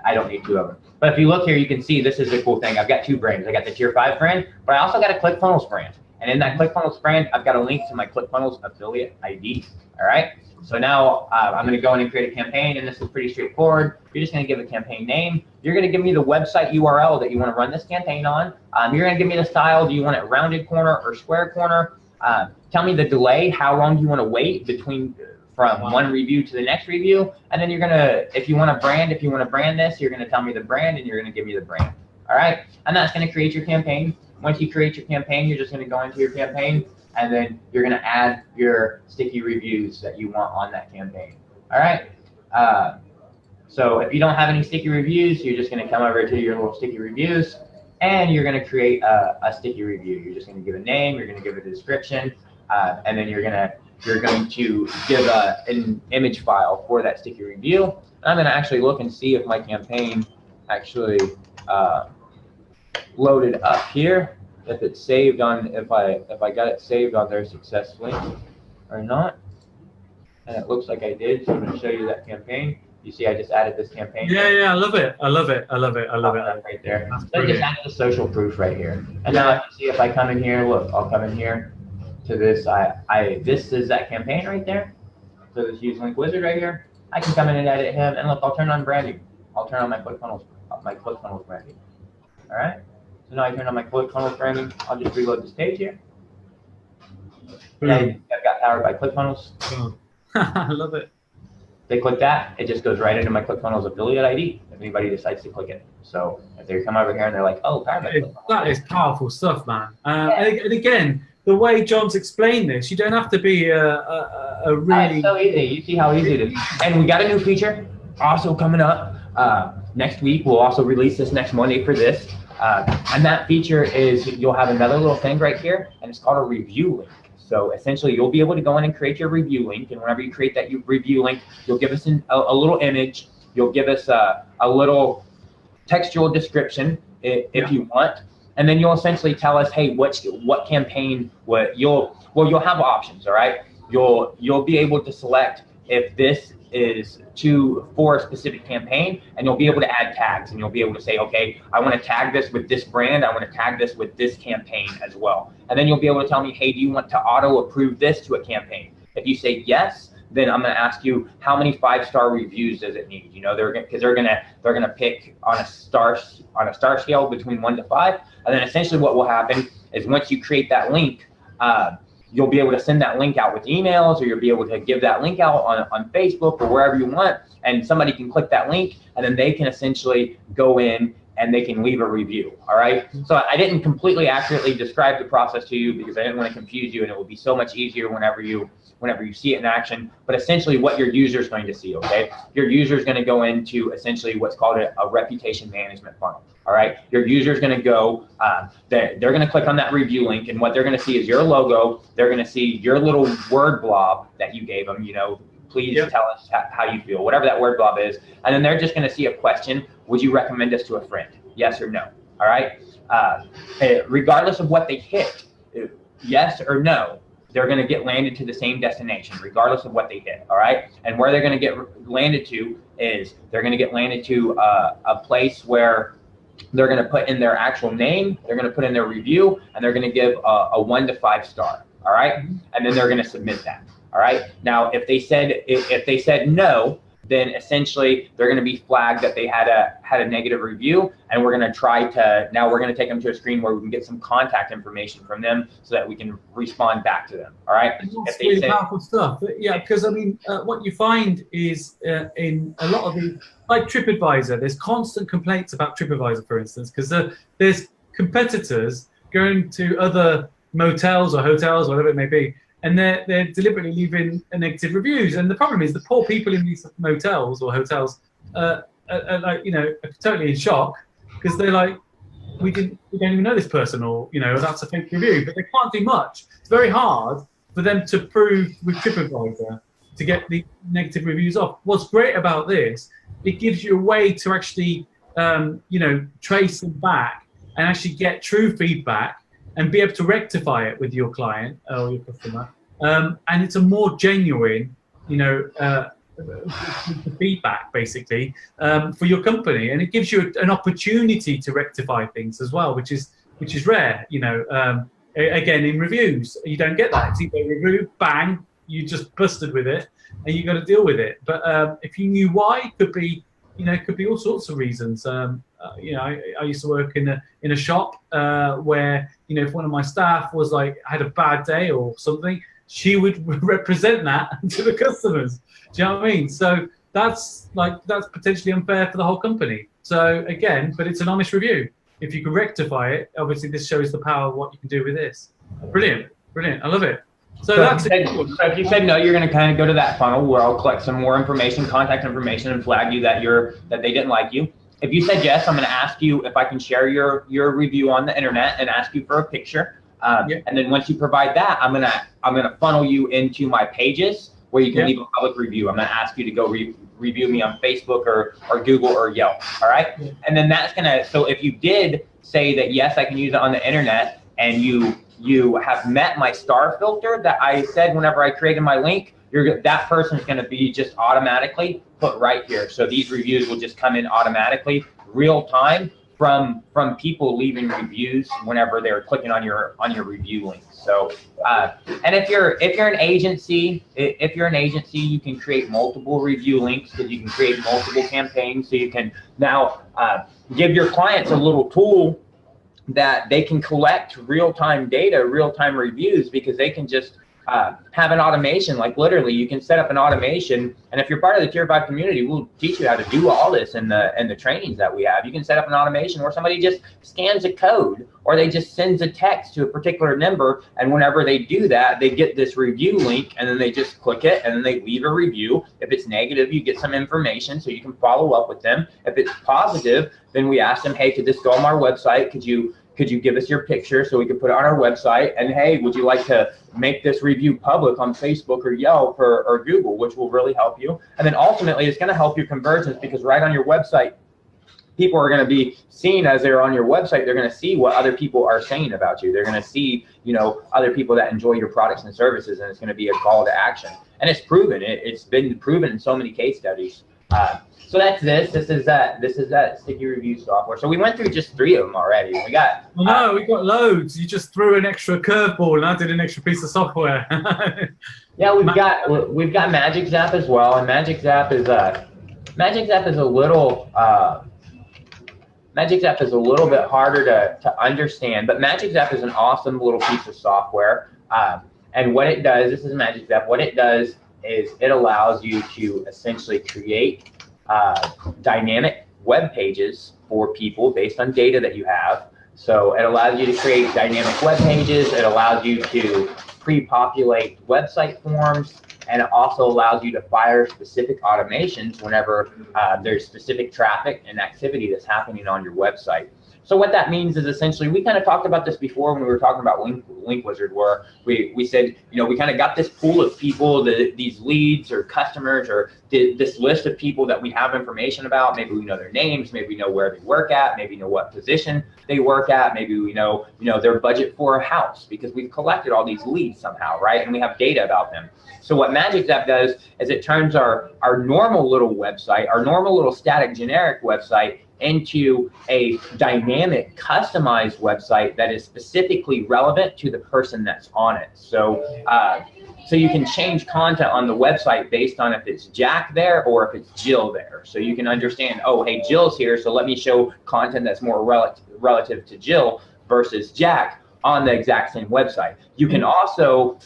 I don't need 2 of them. But if you look here, you can see this is the cool thing. I've got 2 brands. I got the Tier 5 brand, but I also got a ClickFunnels brand. And in that ClickFunnels brand, I've got a link to my ClickFunnels affiliate ID. All right. So now I'm going to go in and create a campaign, and this is pretty straightforward. You're just going to give a campaign name. You're going to give me the website URL that you want to run this campaign on. You're going to give me the style. Do you want it rounded corner or square corner? Tell me the delay. How long do you want to wait from one review to the next review? And then you're going to, if you want to brand this, you're going to tell me the brand, and you're going to give me the brand. All right. And that's going to create your campaign. Once you create your campaign, you're just going to go into your campaign, and then you're going to add your sticky reviews that you want on that campaign. All right. So if you don't have any sticky reviews, you're just going to come over to your little sticky reviews, and you're going to create a sticky review. You're just going to give a name. You're going to give a description, and then you're going to give an image file for that sticky review. And I'm going to actually look and see if my campaign actually loaded up here, if it's saved on, if I got it saved on there successfully or not. And it looks like I did, so I'm going to show you that campaign. You see I just added this campaign. Yeah, I love it. I love it. Right there. So I just added the social proof right here. And now I can see if I come in here, look, I'll come in here to this. This is that campaign right there. So this use link wizard right here. I can come in and edit him, and look, I'll turn on branding. I'll turn on my ClickFunnels branding. All right. So now I turn on my ClickFunnels branding. I'll just reload this page here. And I've got powered by ClickFunnels. Oh. I love it. They click that, it just goes right into my ClickFunnels affiliate ID if anybody decides to click it. So if they come over here and they're like, oh, powered by ClickFunnels. That is powerful stuff, man. And again, the way John's explained this, you don't have to be a really... It's so easy. You see how easy it is. And we got a new feature also coming up next week. We'll also release this next Monday for this. And that feature is you'll have another little thing right here, and it's called a review link. So essentially, you'll be able to go in and create your review link, and whenever you create that review link, you'll give us a little image. You'll give us a little textual description if you want, and then you'll essentially tell us, hey, what campaign? You'll have options. All right, you'll be able to select if this is for a specific campaign, and you'll be able to add tags, and you'll be able to say, okay, I want to tag this with this brand, I want to tag this with this campaign as well. And then you'll be able to tell me, hey, do you want to auto approve this to a campaign? If you say yes, then I'm going to ask you how many 5-star reviews does it need. You know, they're gonna pick on a star scale between 1 to 5, and then essentially what will happen is once you create that link, you'll be able to send that link out with emails, or you'll be able to give that link out on Facebook or wherever you want, and somebody can click that link, and then they can essentially go in and they can leave a review. All right. So I didn't completely accurately describe the process to you because I didn't want to confuse you, and it will be so much easier whenever you see it in action. But essentially what your user is going to see, okay? Your user is going to go into essentially what's called a reputation management funnel. All right. Your user is going to go, they're going to click on that review link, and what they're going to see is your logo. They're going to see your little word blob that you gave them, you know, please tell us how you feel, whatever that word blob is. And then they're just going to see a question. Would you recommend us to a friend? Yes or no? All right. Regardless of what they hit, yes or no, they're going to get landed to the same destination, regardless of what they hit. All right. And where they're going to get landed to is they're going to get landed to a place where they're going to put in their actual name, they're going to put in their review, and they're going to give a 1 to 5 star. All right. And then they're going to submit that. All right. Now, if they said no, then essentially they're going to be flagged that they had a negative review, and we're going to take them to a screen where we can get some contact information from them so that we can respond back to them. All right. That's really powerful stuff. Yeah, because I mean, what you find is in a lot of the, like TripAdvisor, there's constant complaints about TripAdvisor, for instance, because there's competitors going to other motels or hotels, whatever it may be, and they're deliberately leaving negative reviews. And the problem is the poor people in these motels or hotels are like, you know, are totally in shock because they're like, we don't even know this person, or, you know, that's a fake review, but they can't do much. It's very hard for them to prove with TripAdvisor to get the negative reviews off. What's great about this, it gives you a way to actually, you know, trace them back and actually get true feedback and be able to rectify it with your client or your customer. And it's a more genuine, you know, feedback basically for your company, and it gives you an opportunity to rectify things as well, which is rare. You know, again, in reviews, you don't get that. It's either a review, bang, you just busted with it, and you got to deal with it. But if you knew why, it could be, you know, it could be all sorts of reasons. You know, I used to work in a shop where, you know, if one of my staff was like had a bad day or something, she would represent that to the customers. Do you know what I mean? So that's potentially unfair for the whole company. So again, but it's an honest review. If you can rectify it, obviously this shows the power of what you can do with this. Brilliant, brilliant. I love it. So if you said no, you're going to kind of go to that funnel where I'll collect some more information, contact information, and flag you that they didn't like you. If you said yes, I'm going to ask you if I can share your review on the internet and ask you for a picture. And then once you provide that, I'm gonna funnel you into my pages where you can leave a public review. I'm gonna ask you to go review me on Facebook or Google or Yelp. All right. And then that's gonna. So if you did say that yes, I can use it on the internet, and you have met my star filter that I said whenever I created my link, that person is going to be just automatically put right here. So these reviews will just come in automatically, real time, from people leaving reviews whenever they're clicking on your review link. So and if you're an agency, you can create multiple review links, because you can create multiple campaigns. So you can now give your clients a little tool that they can collect real-time data, real-time reviews, because they can just have an automation. Like literally, you can set up an automation, and if you're part of the Tier 5 community, we'll teach you how to do all this in the trainings that we have. You can set up an automation where somebody just scans a code, or they just sends a text to a particular number, and whenever they do that, they get this review link, and then they just click it, and then they leave a review. If it's negative, you get some information so you can follow up with them. If it's positive, then we ask them, hey, could this go on our website? Could you give us your picture so we can put it on our website? And hey, would you like to make this review public on Facebook or Yelp or Google, which will really help you. And then ultimately it's going to help your conversions, because right on your website, people are going to be seen as they're on your website. They're going to see what other people are saying about you. They're going to see, you know, other people that enjoy your products and services, and it's going to be a call to action. And it's proven. It's been proven in so many case studies. So that's this. This is that sticky review software. So we went through just 3 of them already. We got. No, we got loads. You just threw an extra curveball, and I did an extra piece of software. Yeah, we've got Magic Zap as well, and Magic Zap is a little bit harder to understand. But Magic Zap is an awesome little piece of software. And what it does, this is Magic Zap. What it does is it allows you to essentially create dynamic web pages for people based on data that you have. So it allows you to create dynamic web pages. It allows you to pre-populate website forms, and it also allows you to fire specific automations whenever there's specific traffic and activity that's happening on your website. So what that means is essentially, we kind of talked about this before when we were talking about Link Wizard, where we said, we kind of got this pool of people, these leads or customers, or this list of people that we have information about. Maybe we know their names, maybe we know where they work at, maybe we know what position they work at, maybe we know their budget for a house, because we've collected all these leads somehow, right? And we have data about them. So what Magic Zap does is it turns our normal little website, our normal little static generic website, into a dynamic, customized website that is specifically relevant to the person that's on it. So, so you can change content on the website based on if it's Jack there or if it's Jill there. So you can understand, oh, hey, Jill's here, so let me show content that's more relative to Jill versus Jack on the exact same website. You can also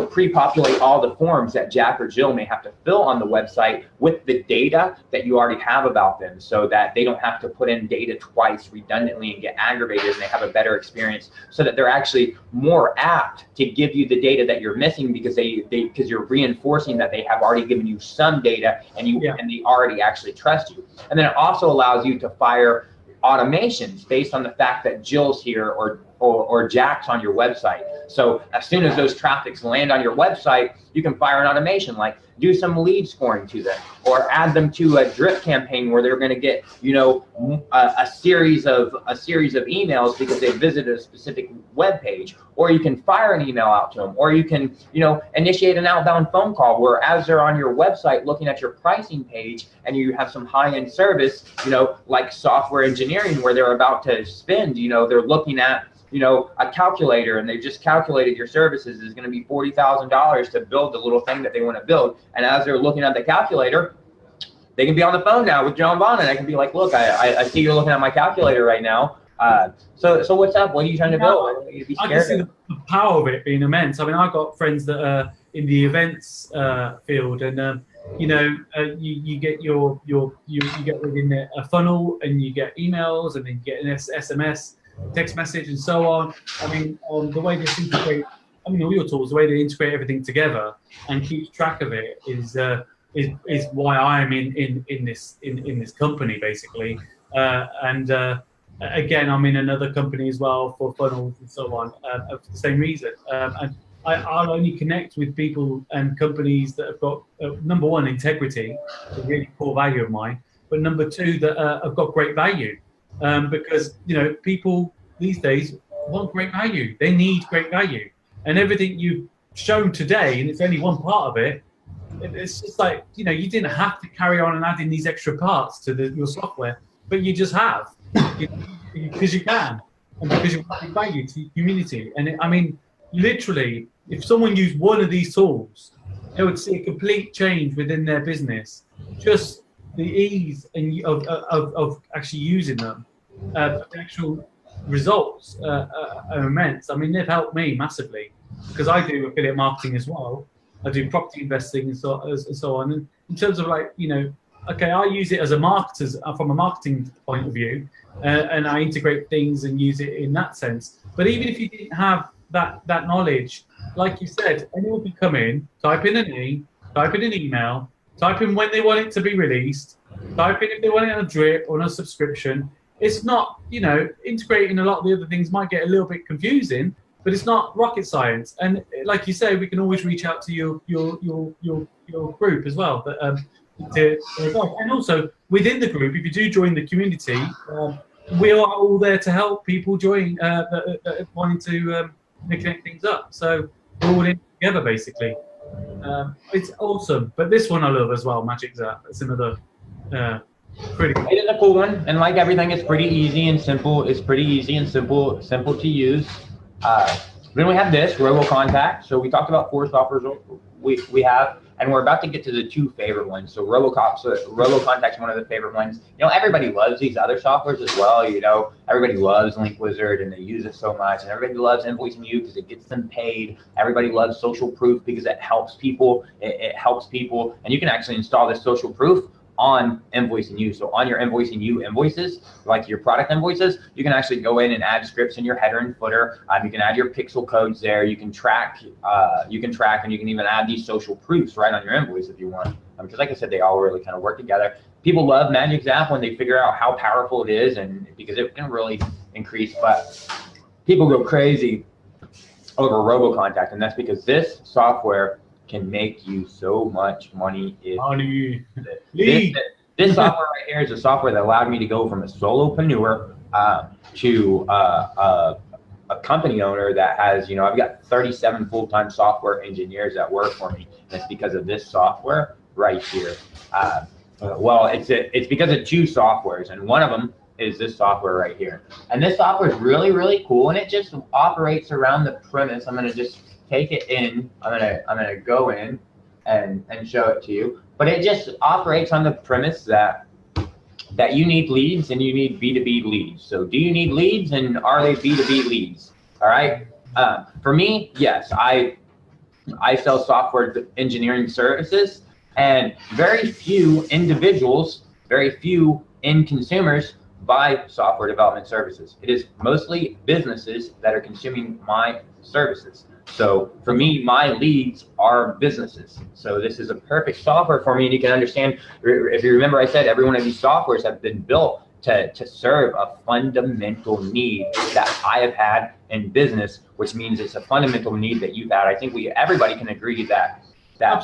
pre-populate all the forms that Jack or Jill may have to fill on the website with the data that you already have about them, so that they don't have to put in data twice redundantly and get aggravated, and they have a better experience, so that they're actually more apt to give you the data that you're missing, because because you're reinforcing that they have already given you some data, and they already actually trust you. And then it also allows you to fire automations based on the fact that Jill's here or Jack's on your website. So as soon as those traffics land on your website, you can fire an automation like do some lead scoring to them, or add them to a drip campaign where they're going to get a series of emails because they visited a specific web page. Or you can fire an email out to them, or you can initiate an outbound phone call where, as they're on your website looking at your pricing page, and you have some high-end service, like software engineering, where they're about to spend, they're looking at a calculator, and they've just calculated your services is going to be $40,000 to build the little thing that they want to build. And as they're looking at the calculator, they can be on the phone now with Jon Vaughn, and I can be like, look, I see you're looking at my calculator right now. So what's up? What are you trying to build? I can see the power of it being immense. I mean, I've got friends that are in the events field, and you get you get within a funnel, and you get emails, and then you get an SMS, text message, and so on. I mean, the way this integrate, all your tools, the way they integrate everything together and keep track of it is why I am in this company, basically. Again, I'm in another company as well for funnels and so on, for the same reason. And I'll only connect with people and companies that have got number one, integrity, a really core value of mine, but number two, that have got great value. Because people these days want great value. They need great value, and everything you've shown today, and it's only one part of it. It's just like you didn't have to carry on and add in these extra parts to your software, but you just have because you can, and because you want value to your community. And I mean, literally, if someone used one of these tools, they would see a complete change within their business. Just the ease and of actually using them. The actual results are immense. I mean, they've helped me massively, because I do affiliate marketing as well. I do property investing and so on. And in terms of okay, I use it as a marketer from a marketing point of view, and I integrate things and use it in that sense. But even if you didn't have that knowledge, like you said, anyone can come in, type in a name, type in an email, type in when they want it to be released, type in if they want it on a drip or on a subscription. It's not, integrating a lot of the other things might get a little bit confusing, but it's not rocket science. And like you say, we can always reach out to your group as well. But and also within the group, if you do join the community, we are all there to help people join that wanting to connect things up. So we're all in together, basically. It's awesome. But this one I love as well, Magic Zap. It's another pretty cool. It is a cool one, and like everything, it's pretty easy and simple. It's pretty easy and simple to use. Then we have this Robo Contact. So we talked about 4 softwares we have, and we're about to get to the 2 favorite ones. So Robo Contact's one of the favorite ones. You know, everybody loves these other softwares as well. You know, everybody loves Link Wizard and they use it so much, and everybody loves Invoicing You because it gets them paid. Everybody loves Social Proof because it helps people. It helps people, and you can actually install this Social Proof on Invoicing You. So on your Invoicing You invoices, like your product invoices, you can actually go in and add scripts in your header and footer. You can add your pixel codes there. You can track, and you can even add these social proofs right on your invoice if you want. Because like I said, they all really kind of work together. People love Magic Zap when they figure out how powerful it is, and because it can really increase, but people go crazy over Robo Contact, and that's because this software can make you so much money. This software right here is a software that allowed me to go from a solopreneur to a company owner that has, you know, I've got 37 full-time software engineers that work for me. And it's because of this software right here. Well, it's because of 2 softwares, and one of them is this software right here. And this software is really, really cool, and it just operates around the premise. I'm gonna just take it in. I'm gonna go in and show it to you. But it just operates on the premise that you need leads and you need B2B leads. So do you need leads, and are they B2B leads? All right. For me, yes, I sell software engineering services, and very few individuals, very few end consumers buy software development services. It is mostly businesses that are consuming my services. So for me, my leads are businesses. So this is a perfect software for me. And you can understand, if you remember, I said every one of these softwares have been built to serve a fundamental need that I have had in business, which means it's a fundamental need that you've had. I think everybody can agree that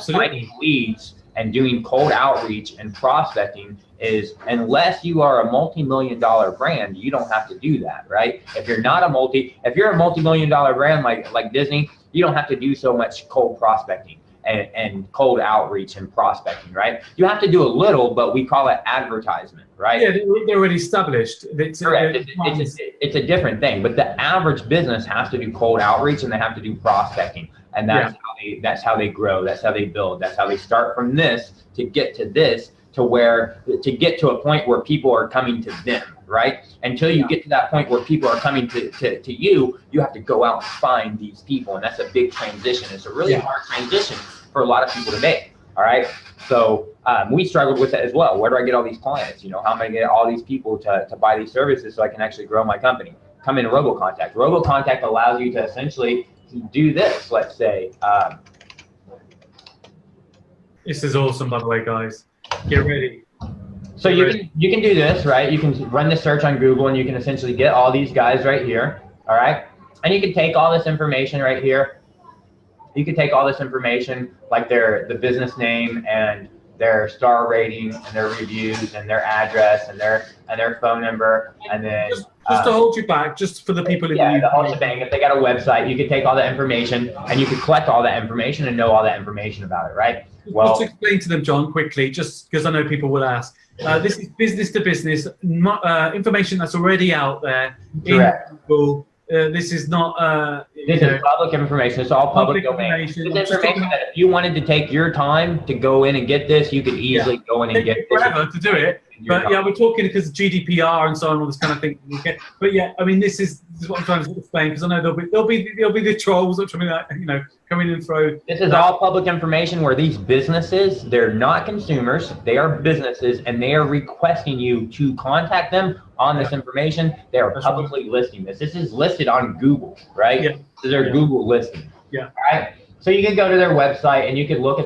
finding leads and doing cold outreach and prospecting is, unless you are a multi-million-dollar brand, you don't have to do that, right? If you're a multi-million-dollar brand like Disney, you don't have to do so much cold prospecting and cold outreach and prospecting, right? You have to do a little, but we call it advertisement, right? Yeah, they're already established. Correct. It's a different thing, but the average business has to do cold outreach and they have to do prospecting. And that's how they grow. That's how they build. That's how they start from this to get to this, to get to a point where people are coming to them, right? Until you get to that point where people are coming to you, you have to go out and find these people. And that's a big transition. It's a really hard transition for a lot of people to make. All right. So we struggled with it as well. Where do I get all these clients? You know, how am I going to get all these people to buy these services so I can actually grow my company? Come into Robo Contact. Robo Contact allows you to essentially do this. Let's say. This is awesome, by the way, guys. Get ready. So you can do this, right? You can run the search on Google and you can essentially get all these guys right here. All right. And you can take all this information right here. You can take all this information, like the business name and their star rating and their reviews and their address and their phone number, and then just to hold you back, just for the people in the whole shebang. If they got a website, you could take all that information and you could collect all that information and know all that information about it, right? Well, just to explain to them, John, quickly, just because I know people will ask. This is business to business information that's already out there in Google. This is not. This is public information. It's all public domain. This information that if you wanted to take your time to go in and get this, you could easily go in and get it. Forever to do it. But yeah, we're talking because of GDPR and so on, all this kind of thing. Okay. But yeah, I mean, this is what I'm trying to explain, because I know there'll be the trolls that coming in throw. This is all public information where these businesses, they're not consumers, they are businesses, and they are requesting you to contact them on this information. They are publicly listing this. This is listed on Google, right? Yeah. This is their Google listing. Yeah. All right. So you can go to their website and you can look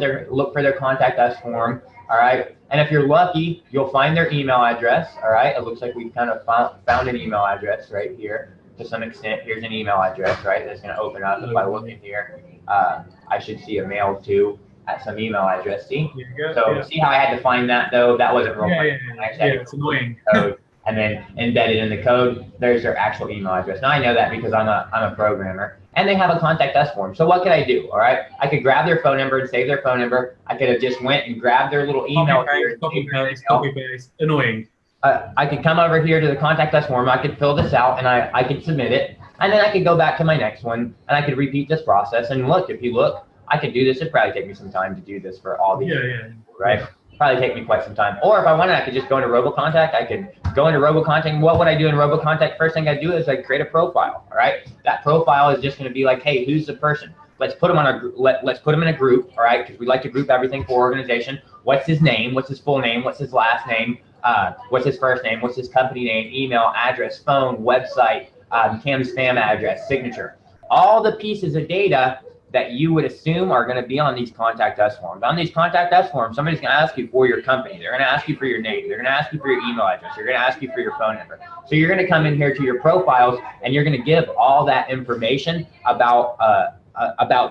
for their contact us form. All right. And if you're lucky, you'll find their email address. All right. It looks like we've kind of found an email address right here to some extent. Here's an email address, right? That's going to open up. If I look in here, I should see a mail to at some email address. See? So see how I had to find that though? That wasn't real. Yeah, it's annoying. Code. and then embedded in the code, there's their actual email address. Now I know that because I'm a programmer, and they have a contact us form. So what could I do? All right, I could grab their phone number and save their phone number. I could have just went and grabbed their little email here. Copy paste. Annoying. I could come over here to the contact us form. I could fill this out, and I could submit it, and then I could go back to my next one, and I could repeat this process. And look, if you look, I could do this. It'd probably take me some time to do this for all these people, right? Probably take me quite some time. Or if I wanted, I could just go into RoboContact. I could go into RoboContact. What would I do in RoboContact? First thing I do is I create a profile. All right, that profile is just going to be like, hey, who's the person? Let's put them on a let's put them in a group. All right, because we like to group everything for organization. What's his name? What's his full name? What's his last name? What's his first name? What's his company name? Email, address, phone, website, CAM spam address, signature. All the pieces of data that you would assume are going to be on these contact us forms. On these contact us forms, somebody's going to ask you for your company. They're going to ask you for your name. They're going to ask you for your email address. They're going to ask you for your phone number. So you're going to come in here to your profiles, and you're going to give all that information about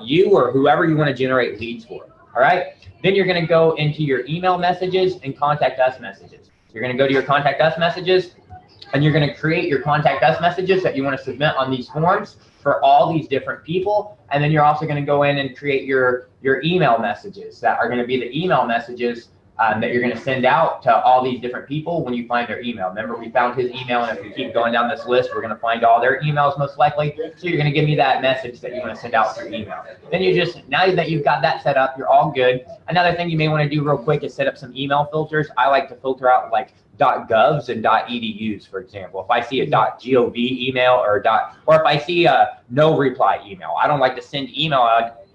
you or whoever you want to generate leads for. All right. Then you're going to go into your email messages and contact us messages. You're going to go to your contact us messages, and you're going to create your contact us messages that you want to submit on these forms for all these different people. And then you're also going to go in and create your email messages that are going to be the email messages that you're going to send out to all these different people when you find their email. Remember, we found his email, and if we keep going down this list, we're going to find all their emails most likely. So you're going to give me that message that you want to send out through email. Then you just, now that you've got that set up, you're all good. Another thing you may want to do real quick is set up some email filters. I like to filter out like .govs and .edus, for example. If I see a .gov email or if I see a no reply email, I don't like to send email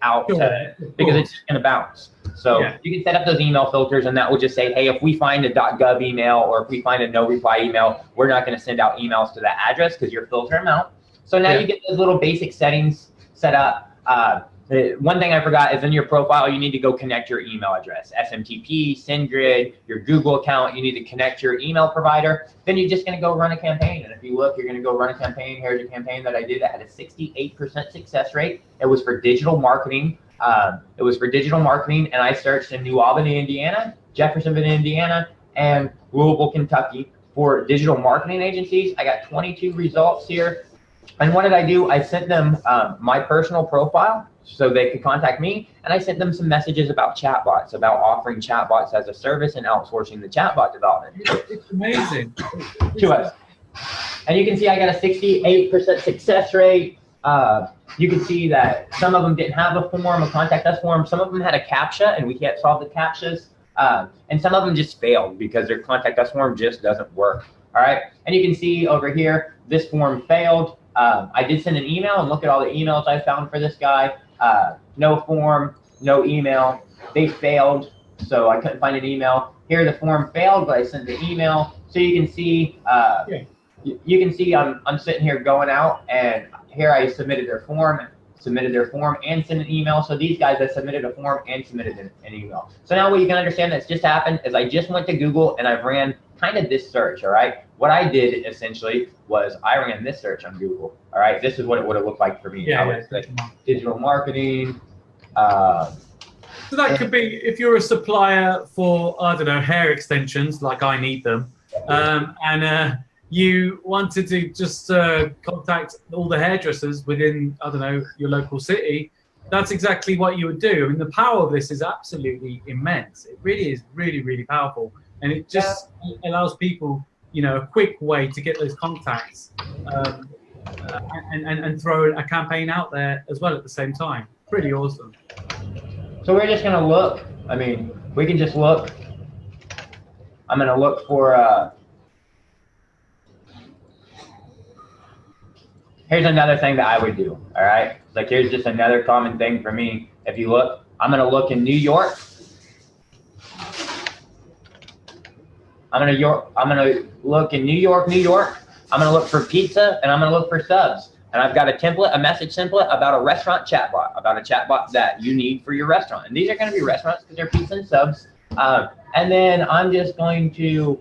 out because it's just going to bounce. So you can set up those email filters, and that will just say, hey, if we find a .gov email or if we find a no reply email, we're not going to send out emails to that address because you're filtering them out. So now you get those little basic settings set up. One thing I forgot is in your profile, you need to go connect your email address, SMTP, SendGrid, your Google account. You need to connect your email provider. Then you're just going to go run a campaign. And if you look, you're going to go run a campaign. Here's a campaign that I did that had a 68% success rate. It was for digital marketing. And I searched in New Albany, Indiana, Jeffersonville, Indiana, and Louisville, Kentucky for digital marketing agencies. I got 22 results here. And what did I do? I sent them my personal profile so they could contact me, and I sent them some messages about chatbots, about offering chatbots as a service and outsourcing the chatbot development. It's amazing. To us. And you can see I got a 68% success rate. You can see that some of them didn't have a form, a contact us form. Some of them had a CAPTCHA, and we can't solve the CAPTCHAs. And some of them just failed because their contact us form just doesn't work. All right. And you can see over here, this form failed. I did send an email, and look at all the emails I found for this guy. No form, no email. They failed, so I couldn't find an email. Here the form failed, but I sent the email. So you can see, I'm sitting here going out, and here I submitted their form, and sent an email. So these guys, I submitted a form and submitted an email. So now what you can understand that's just happened is I just went to Google and I ran kind of this search, all right? What I did essentially was I ran this search on Google, all right? This is what it would have looked like for me. I would say digital marketing. So that could be if you're a supplier for, I don't know, hair extensions, like I need them, and you wanted to just contact all the hairdressers within, I don't know, your local city, that's exactly what you would do. I mean, the power of this is absolutely immense. It really is really, really powerful. And it just allows people, you know, a quick way to get those contacts and throw a campaign out there as well at the same time. Pretty awesome. So we're just going to look. I mean, we can just look. I'm going to look for, here's another thing that I would do, all right? Like, here's just another common thing for me. If you look, I'm going to look in New York. I'm gonna look in New York. I'm gonna look for pizza, and I'm gonna look for subs. And I've got a template, a message template about a restaurant chatbot, about a chatbot that you need for your restaurant. And these are gonna be restaurants because they're pizza and subs. And then I'm going to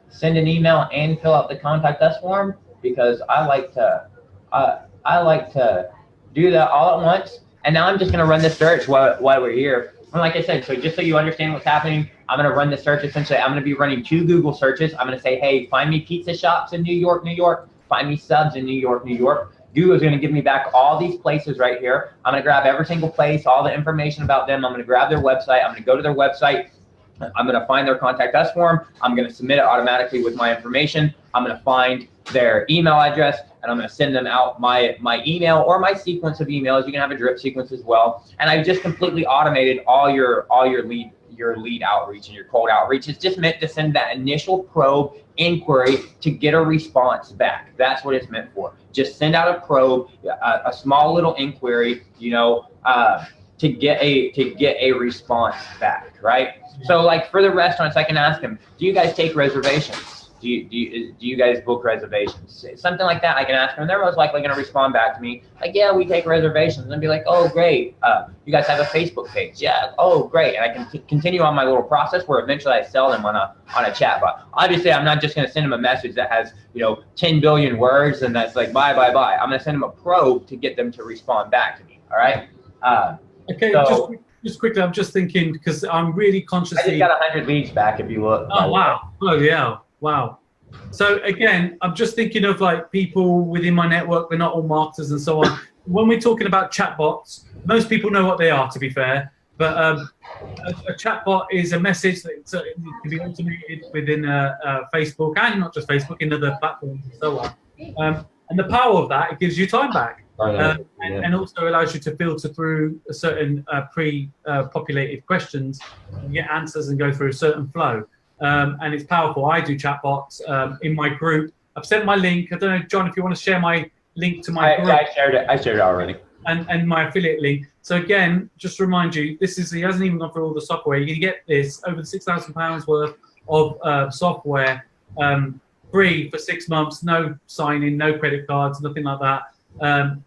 send an email and fill out the contact us form because I like to do that all at once. And now I'm just gonna run this search while we're here. Well, like I said, so just so you understand what's happening, I'm going to run the search. Essentially, I'm going to be running 2 Google searches. I'm going to say, hey, find me pizza shops in New York, New York. Find me subs in New York, New York. Google's going to give me back all these places right here. I'm going to grab every single place, all the information about them. I'm going to grab their website. I'm going to go to their website. I'm going to find their contact us form. I'm going to submit it automatically with my information. I'm going to find their email address, and I'm going to send them out my email or my sequence of emails. You can have a drip sequence as well. And I've just completely automated all your lead outreach and your cold outreach. It's just meant to send that initial probe inquiry to get a response back. That's what it's meant for. Just send out a probe, a small little inquiry, you know, to get a response back, right? So like for the restaurants, I can ask them, do you guys take reservations? Do you guys book reservations? Something like that I can ask them. They're most likely going to respond back to me like, yeah, we take reservations. And be like, oh, great. You guys have a Facebook page? Yeah. Oh, great. And I can continue on my little process where eventually I sell them on a chat bot. Obviously, I'm not just going to send them a message that has, you know, 10 billion words and that's like, bye, bye, bye. I'm going to send them a probe to get them to respond back to me. All right. Okay. So, just quickly, I'm just thinking because I'm really consciously. I just got 100 leads back if you look. Oh, wow. Oh, yeah. Wow. So again, I'm just thinking of like people within my network. They're not all marketers and so on. When we're talking about chatbots, most people know what they are, to be fair. But a chatbot is a message that can be automated within Facebook and not just Facebook, in other platforms and so on. And the power of that, it gives you time back. And also allows you to filter through a certain pre-populated questions and get answers and go through a certain flow. And it's powerful. I do chatbots in my group. I've sent my link. I don't know, John, if you want to share my link to my group. I shared it already. And my affiliate link. So again, just to remind you, he hasn't even gone through all the software. You're going to get this over £6,000 worth of software free for 6 months, no sign-in, no credit cards, nothing like that.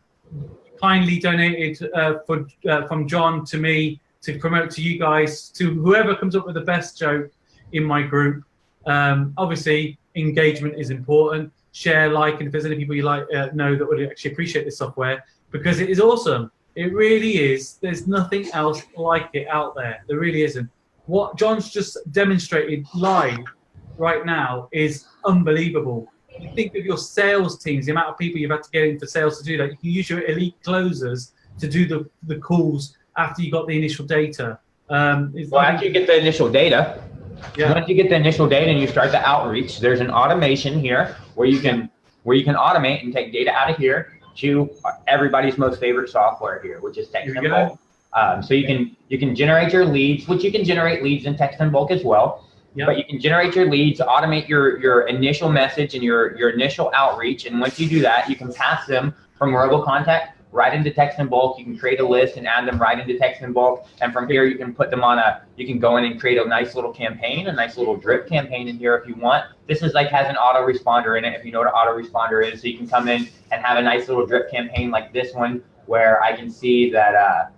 Kindly donated from John to me to promote to you guys, to whoever comes up with the best joke in my group. Obviously, engagement is important. Share, like, and if there's any people you like know that would actually appreciate this software, because it is awesome. It really is. There's nothing else like it out there. There really isn't. What John's just demonstrated live right now is unbelievable. You think of your sales teams, the amount of people you've had to get into sales to do that. You can use your elite closers to do the calls after you got the initial data. Well, after you get the initial data, once you get the initial data and you start the outreach, there's an automation here where you can automate and take data out of here to everybody's most favorite software here, which is text and bulk. So you can generate your leads, which you can generate leads in text and bulk as well. Yep. But you can generate your leads, automate your initial message and your initial outreach. And once you do that, you can pass them from RoboContact right into text and bulk. You can create a list and add them right into text and bulk. And from here, you can put them on you can go in and create a nice little campaign, a nice little drip campaign in here if you want. This is like has an autoresponder in it, if you know what an autoresponder is. So you can come in and have a nice little drip campaign like this one, where I can see that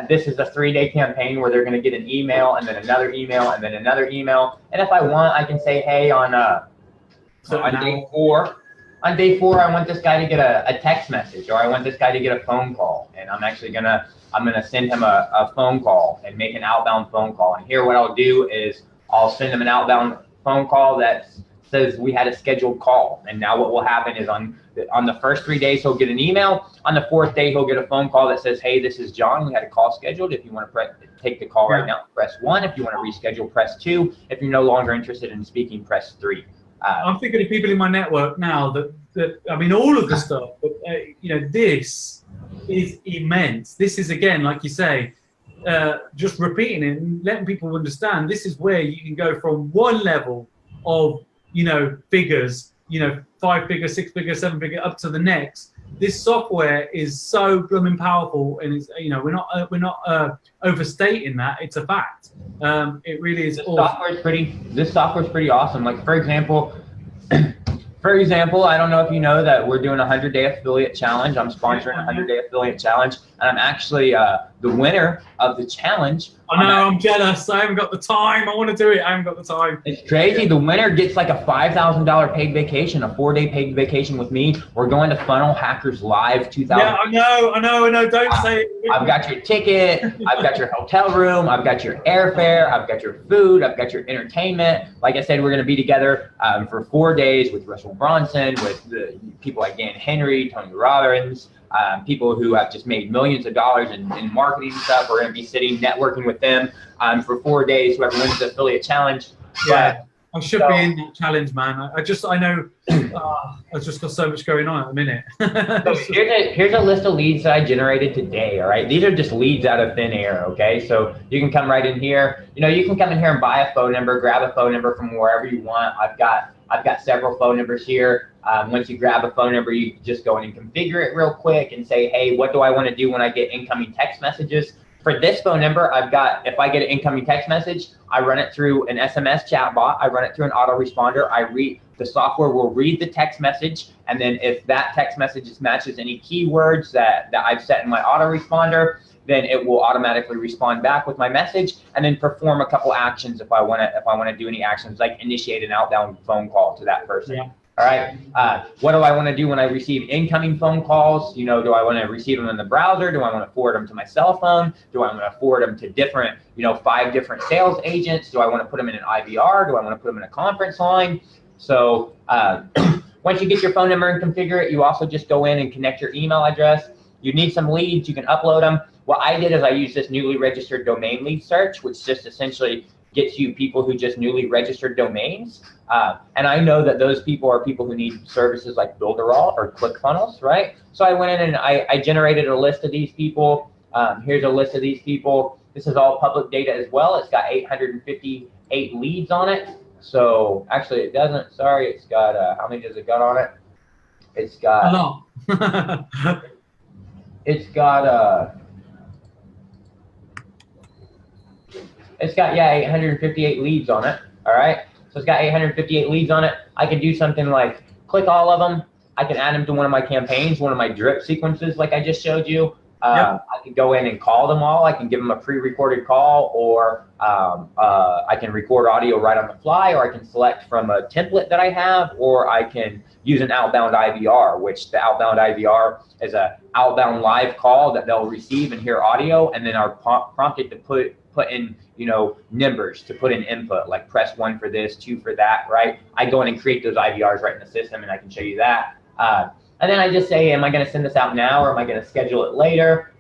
this is a 3-day campaign where they're going to get an email and then another email and then another email. And if I want, I can say, hey, on day 4, I want this guy to get a text message, or I want this guy to get a phone call. And I'm actually gonna send him a phone call and make an outbound phone call. And here what I'll do is I'll send him an outbound phone call that says we had a scheduled call. And now what will happen is on the first 3 days, he'll get an email. On the 4th day, he'll get a phone call that says, hey, this is John. We had a call scheduled. If you want to take the call right now, press 1. If you want to reschedule, press 2. If you're no longer interested in speaking, press 3. I'm thinking of people in my network now that I mean, all of the stuff, but this is immense. This is, again, like you say, just repeating it and letting people understand this is where you can go from one level of, figures, 5-figure, 6-figure, 7-figure, up to the next. This software is so blooming powerful, and it's, we're not overstating that. It's a fact. It really is. This software is pretty awesome. Like for example, I don't know if you know that we're doing a 100-day affiliate challenge. I'm sponsoring a 100-day affiliate challenge. and I'm actually the winner of the challenge. I know, I'm jealous. I haven't got the time. I want to do it. I haven't got the time. It's crazy. The winner gets like a $5,000 paid vacation, a 4-day paid vacation with me. We're going to Funnel Hackers Live 2000. Yeah, I know. Don't say it. I've got your ticket. I've got your hotel room. I've got your airfare. I've got your food. I've got your entertainment. Like I said, we're going to be together for 4 days with Russell Bronson, with the people like Dan Henry, Tony Robbins, people who have just made millions of dollars in marketing stuff. We're going to be sitting networking with them for 4 days. Whoever wins the affiliate challenge. Yeah, I should be in that challenge, man. I know I've just got so much going on at the minute. So here's a list of leads that I generated today. All right, these are just leads out of thin air. Okay, so you can come right in here. You know, you can come in here and buy a phone number, grab a phone number from wherever you want. I've got several phone numbers here. Once you grab a phone number, you just go in and configure it real quick and say, hey, what do I want to do when I get incoming text messages? For this phone number, if I get an incoming text message, I run it through an SMS chatbot. I run it through an autoresponder. The software will read the text message, and then if that text message matches any keywords that I've set in my autoresponder, then it will automatically respond back with my message and then perform a couple actions if I want to do any actions, like initiate an outbound phone call to that person. Yeah. All right. What do I want to do when I receive incoming phone calls? You know, do I want to receive them in the browser? Do I want to forward them to my cell phone? Do I want to forward them to different, 5 different sales agents? Do I want to put them in an IVR? Do I want to put them in a conference line? So once you get your phone number and configure it, you also just go in and connect your email address. You need some leads. You can upload them. What I did is I used this newly registered domain lead search, which just essentially gets you people who just newly registered domains. And I know that those people are people who need services like Builderall or ClickFunnels, right? So I went in and I generated a list of these people. Here's a list of these people. This is all public data as well. It's got 858 leads on it. So actually it doesn't, sorry, it's got, how many does it got on it? It's got, a lot. It's got, yeah, 858 leads on it, all right? So it's got 858 leads on it. I can do something like click all of them. I can add them to one of my campaigns, one of my drip sequences like I just showed you. Yep. I can go in and call them all. I can give them a pre-recorded call, or I can record audio right on the fly, or I can select from a template that I have, or I can use an outbound IVR, which the outbound IVR is an outbound live call that they'll receive and hear audio, and then are prompted to put in, numbers, to put in input, like press 1 for this, 2 for that, right? I go in and create those IVRs right in the system, and I can show you that. And then I just say, am I going to send this out now, or am I going to schedule it later?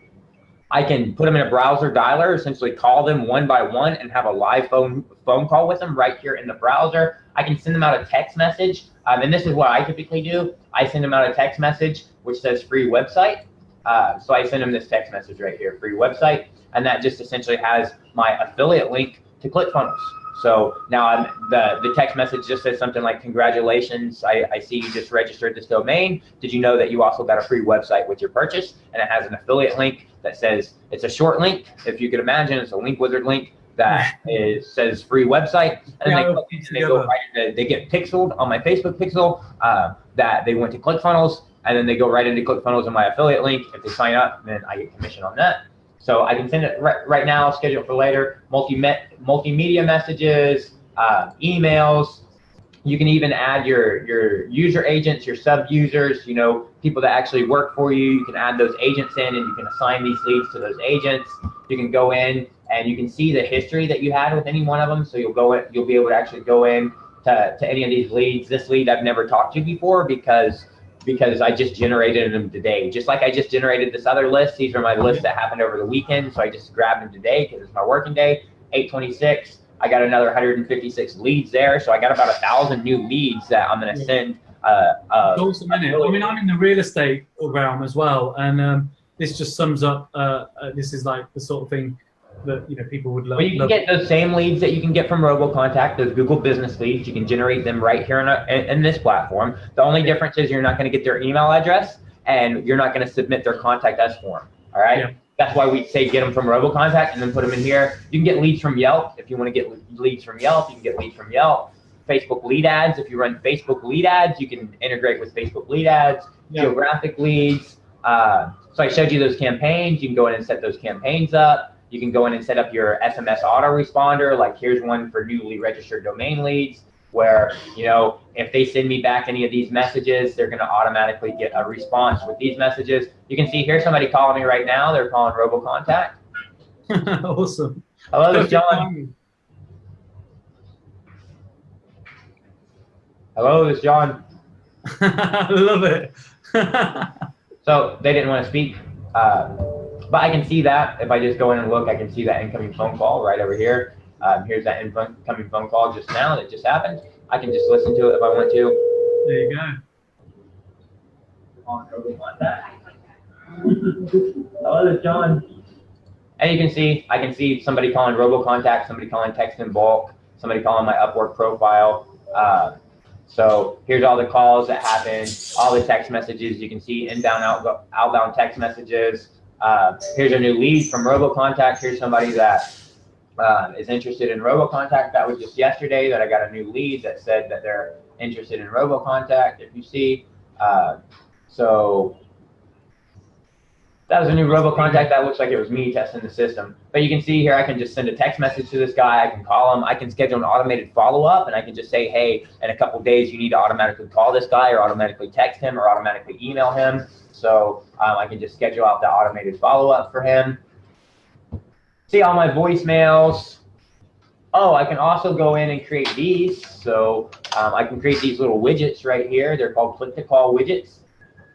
I can put them in a browser dialer, essentially call them one by one and have a live phone call with them right here in the browser. I can send them out a text message. And this is what I typically do. I send them out a text message which says free website. So I send them this text message right here, free website. And that just essentially has my affiliate link to ClickFunnels. So now the text message just says something like, congratulations, I see you just registered this domain. Did you know that you also got a free website with your purchase? And it has an affiliate link that says, it's a short link. If you could imagine, it's a link wizard link that says free website. And then they get pixeled on my Facebook pixel that they went to ClickFunnels, and then they go right into ClickFunnels in my affiliate link. If they sign up, then I get commission on that. So I can send it right now, schedule it for later, multimedia messages, emails. You can even add your user agents, your sub-users, people that actually work for you. You can add those agents in, and you can assign these leads to those agents. You can go in and you can see the history that you had with any one of them. So you'll be able to actually go in to any of these leads. This lead I've never talked to before because I just generated them today. Just like I just generated this other list. These are my lists that happened over the weekend. So I just grabbed them today because it's my working day, 8/26. I got another 156 leads there. So I got about 1,000 new leads that I'm going to send. Awesome, isn't it? I mean, I'm in the real estate realm as well. And this just sums up, this is like the sort of thing that people would love. Well, you can get those same leads that you can get from RoboContact, those Google business leads. You can generate them right here in this platform. The only difference is you're not going to get their email address, and you're not going to submit their contact us form. All right. Yeah. That's why we say get them from RoboContact and then put them in here. You can get leads from Yelp if you want to get leads from Yelp. You can get leads from Yelp. Facebook lead ads. If you run Facebook lead ads, you can integrate with Facebook lead ads. Yeah. Geographic leads. So I showed you those campaigns. You can go in and set those campaigns up. You can go in and set up your SMS autoresponder. Like here's one for newly registered domain leads, where, you know, if they send me back any of these messages, they're going to automatically get a response with these messages. You can see here's somebody calling me right now. They're calling RoboContact. Awesome. Hello, this is John. Hello, this is John. I love it. So they didn't want to speak, but I can see that. If I just go in and look, I can see that incoming phone call right over here. Here's that incoming phone call just now that just happened. I can just listen to it if I want to. There you go. Hello, this is John. And you can see, I can see somebody calling RoboContact, somebody calling text in bulk, somebody calling my Upwork profile. So here's all the calls that happen, all the text messages. You can see inbound, outbound text messages. Here's a new lead from RoboContact. Here's somebody that is interested in RoboContact. That was just yesterday that I got a new lead that said that they're interested in RoboContact, if you see. So that was a new RoboContact. That looks like it was me testing the system. But you can see here, I can just send a text message to this guy. I can call him. I can schedule an automated follow-up, and I can just say, hey, in a couple days, you need to automatically call this guy or automatically text him or automatically email him. So I can just schedule out the automated follow-up for him. See all my voicemails. Oh, I can also go in and create these. So I can create these little widgets right here. They're called click-to-call widgets.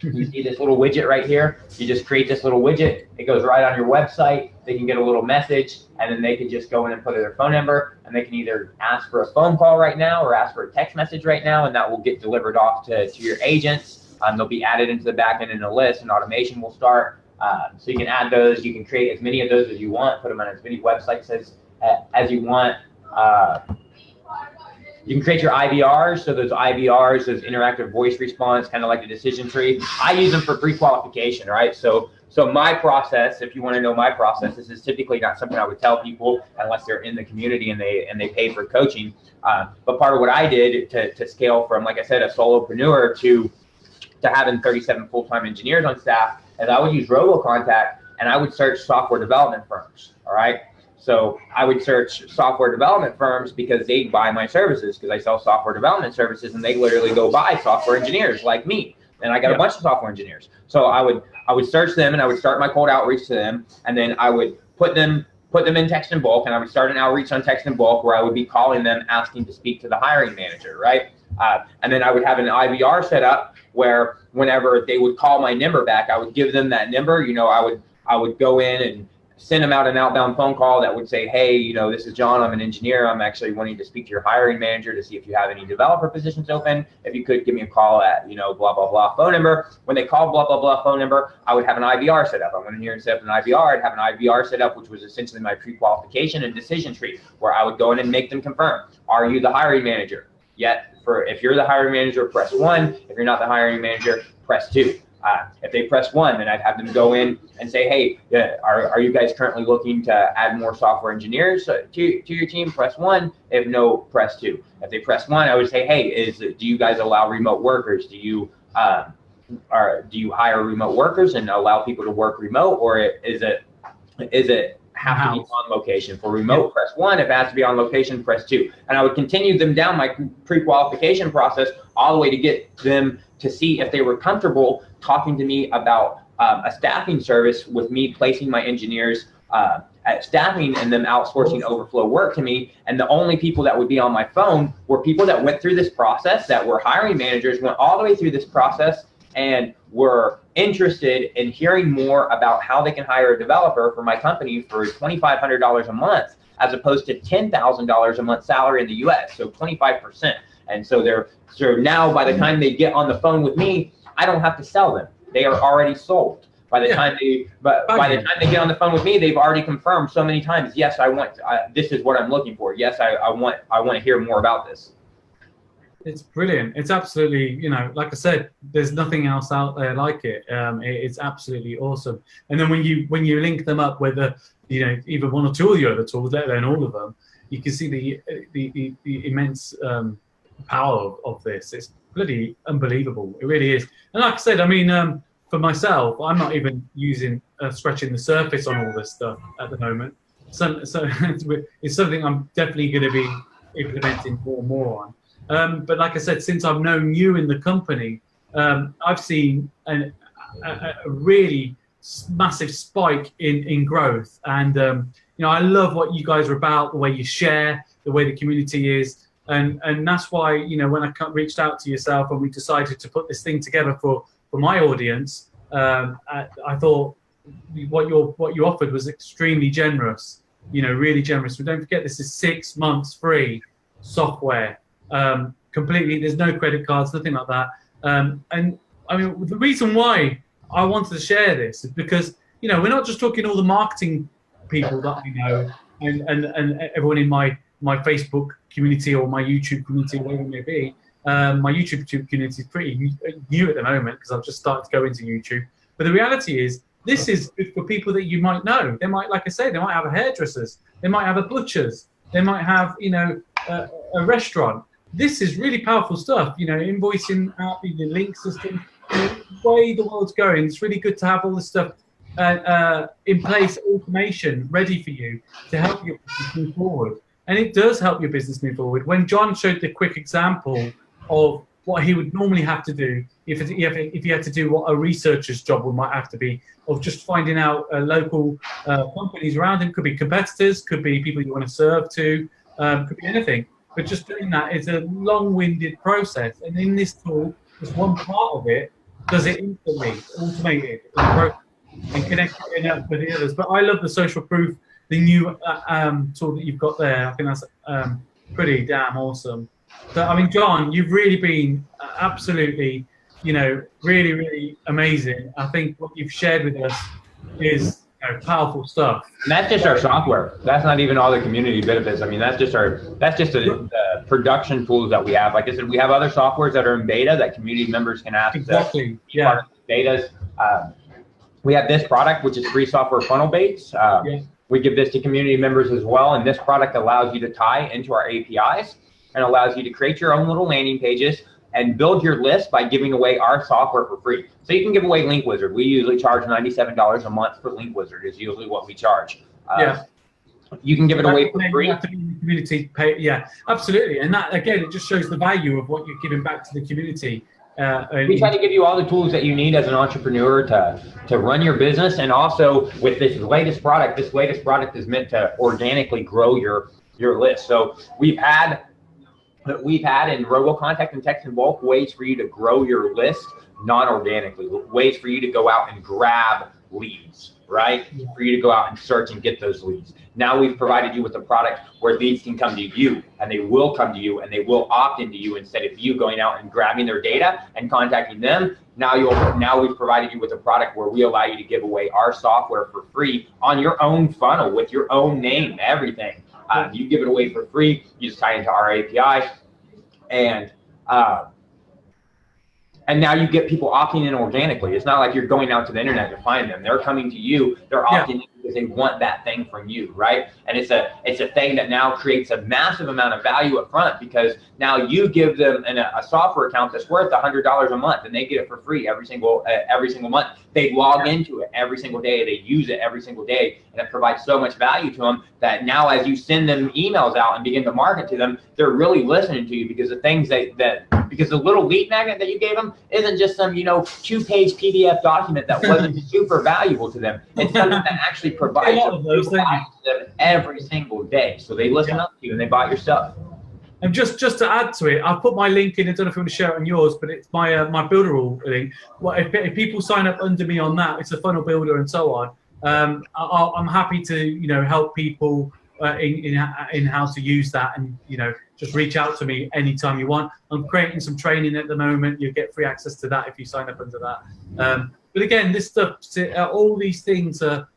You see this little widget right here? You just create this little widget. It goes right on your website. They can get a little message, and then they can just go in and put their phone number, and they can either ask for a phone call right now or ask for a text message right now, and that will get delivered off to your agents. They'll be added into the back end in a list, and automation will start. So you can add those. You can create as many of those as you want, put them on as many websites as you want. You can create your IVRs. So those IVRs, those interactive voice response, kind of like a decision tree. I use them for pre-qualification, right? So my process, if you want to know my process, this is typically not something I would tell people unless they're in the community and they pay for coaching. But part of what I did to scale from, like I said, a solopreneur to having 37 full-time engineers on staff, is I would use RoboContact and I would search software development firms, all right? So I would search software development firms because they buy my services, because I sell software development services, and they literally go buy software engineers like me. And I got a bunch of software engineers. So I would search them, and I would start my cold outreach to them, and then I would put them in text in bulk, and I would start an outreach on text in bulk where I would be calling them, asking to speak to the hiring manager, right? And then I would have an IVR set up where whenever they would call my number back, I would give them that number. You know, I would go in and send them out an outbound phone call that would say, hey, you know, this is John, I'm an engineer. I'm actually wanting to speak to your hiring manager to see if you have any developer positions open. If you could give me a call at, you know, blah, blah, blah phone number. When they call blah, blah, blah phone number, I would have an IVR set up. I went in here and set up an IVR. I'd have an IVR set up, which was essentially my pre-qualification and decision tree, where I would go in and make them confirm. Are you the hiring manager? Yet, if you're the hiring manager, press 1. If you're not the hiring manager, press 2. If they press 1, then I'd have them go in and say, hey, are you guys currently looking to add more software engineers to your team? Press 1. If no, press 2. If they press 1, I would say, hey, do you guys allow remote workers? Do you hire remote workers and allow people to work remote, or is it have to be on location? For remote, press 1. If it has to be on location, press 2. And I would continue them down my pre-qualification process all the way to get them to see if they were comfortable talking to me about a staffing service with me placing my engineers at staffing and them outsourcing overflow work to me. And the only people that would be on my phone were people that went through this process, that were hiring managers, went all the way through this process and were interested in hearing more about how they can hire a developer for my company for $2,500 a month, as opposed to $10,000 a month salary in the US, so 25%. And so now by the time they get on the phone with me, I don't have to sell them. They are already sold. By the time they get on the phone with me, they've already confirmed so many times, yes, this is what I'm looking for. Yes, I want to hear more about this. It's brilliant. It's absolutely, you know, like I said, there's nothing else out there like it. It's absolutely awesome. And then when you link them up with either one or two of the other tools, let alone all of them, you can see the immense power of this. It's bloody unbelievable. It really is. And like I said, I mean, for myself, I'm not even using scratching the surface on all this stuff at the moment. So it's something I'm definitely going to be implementing more and more on. But like I said, since I've known you in the company, I've seen a really massive spike in growth. And you know, I love what you guys are about, the way you share, the way the community is. And that's why, you know, when I reached out to yourself and we decided to put this thing together for my audience, I thought what you offered was extremely generous, you know, really generous. But don't forget, this is 6 months free software, completely. There's no credit cards, nothing like that. And I mean, the reason why I wanted to share this is because, you know, we're not just talking all the marketing people that I know and everyone in my Facebook community or my YouTube community, whatever it may be. My YouTube community is pretty new at the moment because I've just started to go into YouTube. But the reality is, this is good for people that you might know. They might, like I say, they might have a hairdressers, they might have a butcher's, they might have, you know, a restaurant. This is really powerful stuff, you know, invoicing out the link system. You know, the way the world's going, it's really good to have all this stuff in place, automation ready for you to help your business move forward. And it does help your business move forward. When John showed the quick example of what he would normally have to do if he had to do what a researcher's job might have to be, of just finding out local companies around him, could be competitors, could be people you want to serve to, could be anything. But just doing that is a long-winded process. And in this tool, just one part of it does it instantly, automated, and connected it up with the others. But I love the social proof, the new tool that you've got there. I think that's pretty damn awesome. So, I mean, John, you've really been absolutely, you know, really, really amazing. I think what you've shared with us is, you know, powerful stuff. And that's just our software. That's not even all the community benefits. I mean, that's just the production tools that we have. Like I said, we have other softwares that are in beta that community members can ask. Exactly. Yeah. Betas. We have this product, which is free software funnel baits. We give this to community members as well. And this product allows you to tie into our APIs and allows you to create your own little landing pages and build your list by giving away our software for free. So you can give away Link Wizard. We usually charge $97 a month for Link Wizard is usually what we charge. Yeah. You can give it away for free. Community pay, yeah, absolutely. And that, again, it just shows the value of what you're giving back to the community. We try to give you all the tools that you need as an entrepreneur to run your business. And also with this latest product is meant to organically grow your list. So we've had in robo-contact and text and bulk ways for you to grow your list non-organically, ways for you to go out and grab leads, right? For you to go out and search and get those leads. Now we've provided you with a product where leads can come to you, and they will come to you, and they will opt into you instead of you going out and grabbing their data and contacting them. Now we've provided you with a product where we allow you to give away our software for free on your own funnel with your own name, everything. You give it away for free. You just tie into our API, and now you get people opting in organically. It's not like you're going out to the internet to find them. They're coming to you. They're opting in because they want that thing from you, right? And it's a thing that now creates a massive amount of value up front, because now you give them a software account that's worth $100 a month, and they get it for free every single month. They log into it every single day. They use it every single day, and it provides so much value to them that now as you send them emails out and begin to market to them, they're really listening to you, because the things because the little lead magnet that you gave them isn't just some, 2-page PDF document that wasn't super valuable to them. It's something that actually provides value to them every single day. So they listen up to you and they buy your stuff. And just to add to it, I'll put my link in. I don't know if you want to share it on yours, but it's my builder rule link. Well, if people sign up under me on that, it's a funnel builder and so on. I'm happy to help people in how to use that, and just reach out to me anytime you want. I'm creating some training at the moment. You get free access to that if you sign up under that. But again, this stuff, all these things are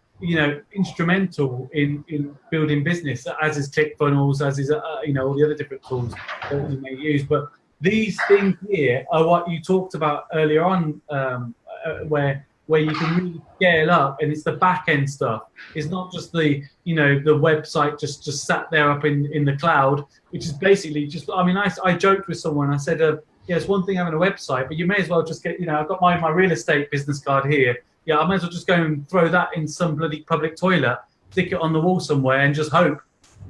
instrumental in building business, as is ClickFunnels, as is all the other different tools that you may use. But these things here are what you talked about earlier on, where you can really scale up, and it's the back end stuff. It's not just the the website just sat there up in the cloud, which is basically just, I joked with someone. I said, yeah, it's one thing having a website, but you may as well just get, I've got my real estate business card here. Yeah, I might as well just go and throw that in some bloody public toilet, stick it on the wall somewhere, and just hope.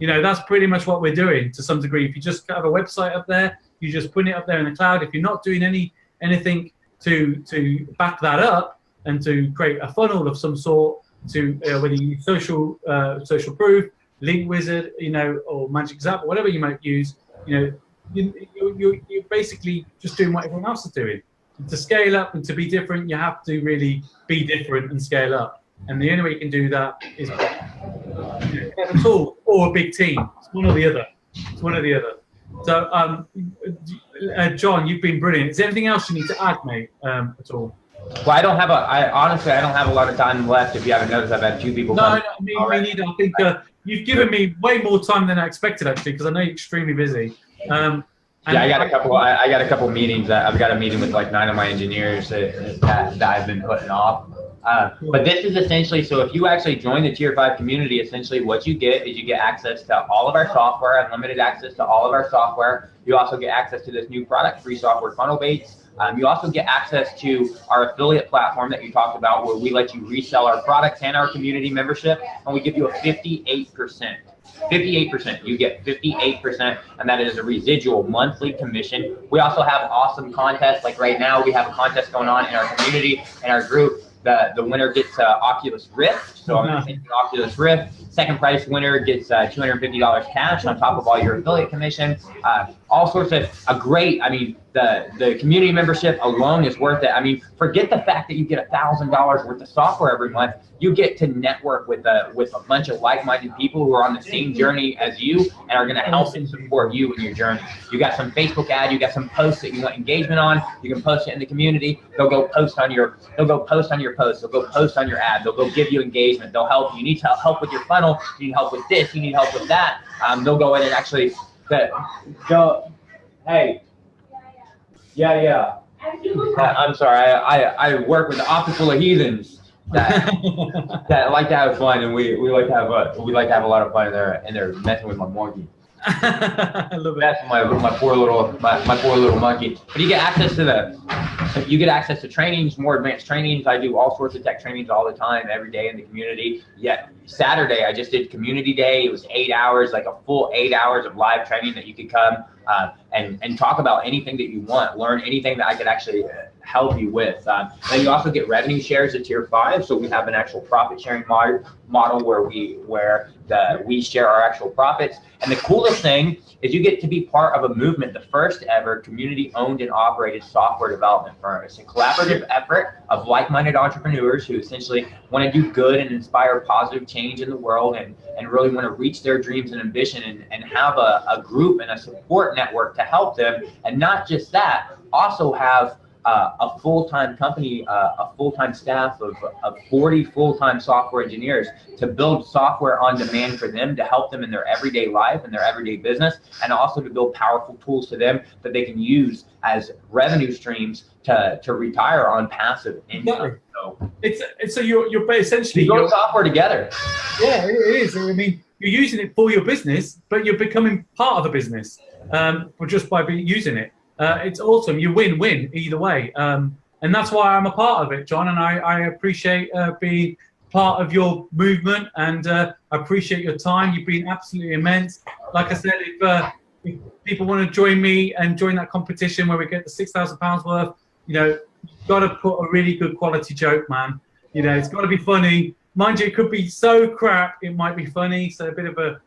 That's pretty much what we're doing to some degree. If you just have a website up there, you just put it up there in the cloud. If you're not doing anything to back that up and to create a funnel of some sort, to whether you use social proof, link wizard, or magic zap, or whatever you might use, you're basically just doing what everyone else is doing. To scale up and to be different, you have to really be different and scale up. And the only way you can do that is have a tool or a big team. It's one or the other. So, John, you've been brilliant. Is there anything else you need to add, mate, at all? Well, honestly, I don't have a lot of time left. If you haven't noticed, I've had 2 people come. No, me neither. I think you've given me way more time than I expected, actually, because I know you're extremely busy. I got a couple meetings. I've got a meeting with like 9 of my engineers that I've been putting off. But this is essentially, so if you actually join the Tier 5 community, essentially what you get is you get access to all of our software, unlimited access to all of our software. You also get access to this new product, free software funnel baits. You also get access to our affiliate platform that you talked about, where we let you resell our products and our community membership, and we give you a 58%. 58%. You get 58%, and that is a residual monthly commission. We also have awesome contests. Like right now, we have a contest going on in our community, in our group. The winner gets Oculus Rift. So I'm going to take the Oculus Rift. Second prize winner gets $250 cash on top of all your affiliate commission. All sorts of the community membership alone is worth it. I mean, forget the fact that you get $1,000 worth of software every month. You get to network with a bunch of like-minded people who are on the same journey as you and are going to help and support you in your journey. You got some Facebook ad, you got some posts that you want engagement on. You can post it in the community. They'll go post on your post. They'll go post on your ad. They'll go give you engagement. They'll help you. You need help with your funnel. You need help with this. You need help with that. They'll go in and actually go. Hey. Yeah. I'm sorry. I work with an office full of heathens that like to have fun, and we like to have a lot of fun, and they're messing with my monkey. I love it. That's my poor little monkey. But you get access to trainings, more advanced trainings. I do all sorts of tech trainings all the time, every day in the community. Yeah, Saturday I just did community day. It was 8 hours, like a full 8 hours of live training that you could come and talk about anything that you want, learn anything that I could actually help you with. Then you also get revenue shares at Tier 5. So we have an actual profit sharing model where we share our actual profits. And the coolest thing is you get to be part of a movement, the first ever community owned and operated software development firm. It's a collaborative effort of like-minded entrepreneurs who essentially want to do good and inspire positive change in the world and really want to reach their dreams and ambition and have a group and a support network to help them. And not just that, also have a full-time company, a full-time staff of 40 full-time software engineers to build software on demand for them to help them in their everyday life and their everyday business, and also to build powerful tools to them that they can use as revenue streams to retire on passive income. So you're essentially building software together. Yeah, it is. I mean, you're using it for your business, but you're becoming part of the business just by using it. It's awesome. You win-win either way. And that's why I'm a part of it, John. And I appreciate being part of your movement, and I appreciate your time. You've been absolutely immense. Like I said, if people want to join me and join that competition where we get the £6,000 worth, you've got to put a really good quality joke, man. It's got to be funny. Mind you, it could be so crap, it might be funny. So a bit of a,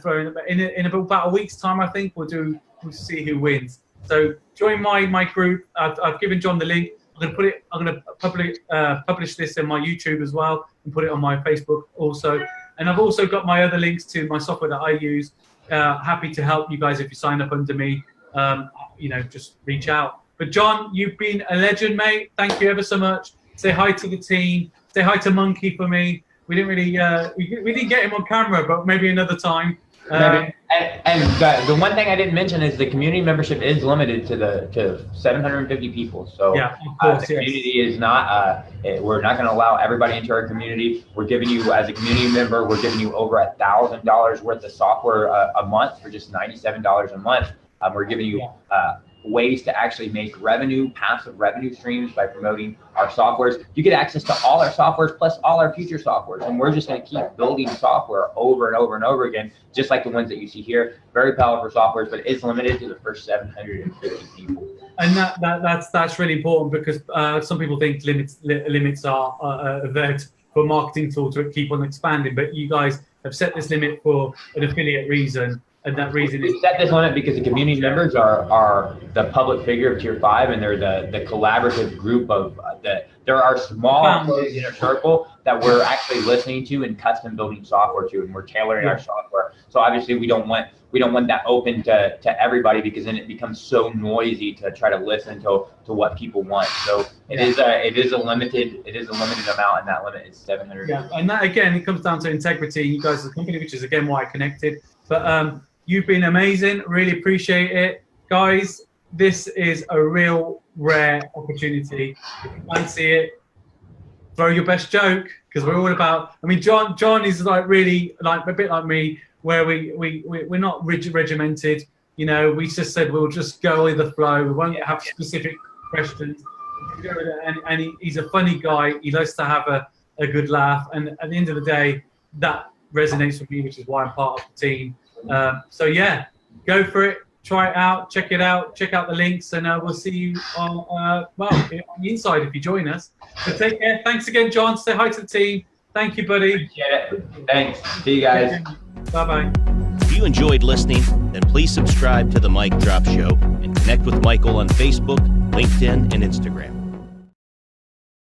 throwing in about a week's time, I think we'll see who wins. So join my group. I've given John the link. I'm going to publish this in my YouTube as well and put it on my Facebook also. And I've also got my other links to my software that I use. Happy to help you guys if you sign up under me. Just reach out. But John, you've been a legend, mate. Thank you ever so much. Say hi to the team. Say hi to Monkey for me. We didn't really we didn't get him on camera, but maybe another time. And the one thing I didn't mention is the community membership is limited to 750 people. So yeah, of course, the community is not. We're not going to allow everybody into our community. We're giving you, as a community member, we're giving you over $1,000 worth of software a month for just $97 a month. We're giving you ways to actually make passive revenue streams by promoting our softwares. You get access to all our softwares plus all our future softwares, and we're just going to keep building software over and over and over again, just like the ones that you see here. Very powerful softwares, but it's limited to the first 750 people. And that's really important, because some people think limits are there for a marketing tool to keep on expanding, but you guys have set this limit for an affiliate reason. And that reason is we set this limit because the community members are the public figure of Tier 5, and they're the collaborative group of there are small inner circle that we're actually listening to and custom building software to, and we're tailoring our software. So obviously we don't want that open to everybody, because then it becomes so noisy to try to listen to what people want. So it is a limited amount, and that limit is 700. Yeah, and that again, it comes down to integrity. You guys are a company, which is again why I connected. But you've been amazing. Really appreciate it, guys. This is a real rare opportunity. If you fancy it, throw your best joke, because we're all about. I mean, Jon is like really like a bit like me, where we're not regimented. You know, we just said we'll just go with the flow. We won't have specific questions. And he's a funny guy. He likes to have a good laugh. And at the end of the day, that resonates with me, which is why I'm part of the team. So yeah, go for it. Try it out. Check it out. Check out the links, and we'll see you on the inside if you join us. So take care. Thanks again, Jon. Say hi to the team. Thank you, buddy. Appreciate it. Thanks. See you guys. Bye-bye. If you enjoyed listening, then please subscribe to The Mic Drop Show and connect with Michael on Facebook, LinkedIn, and Instagram.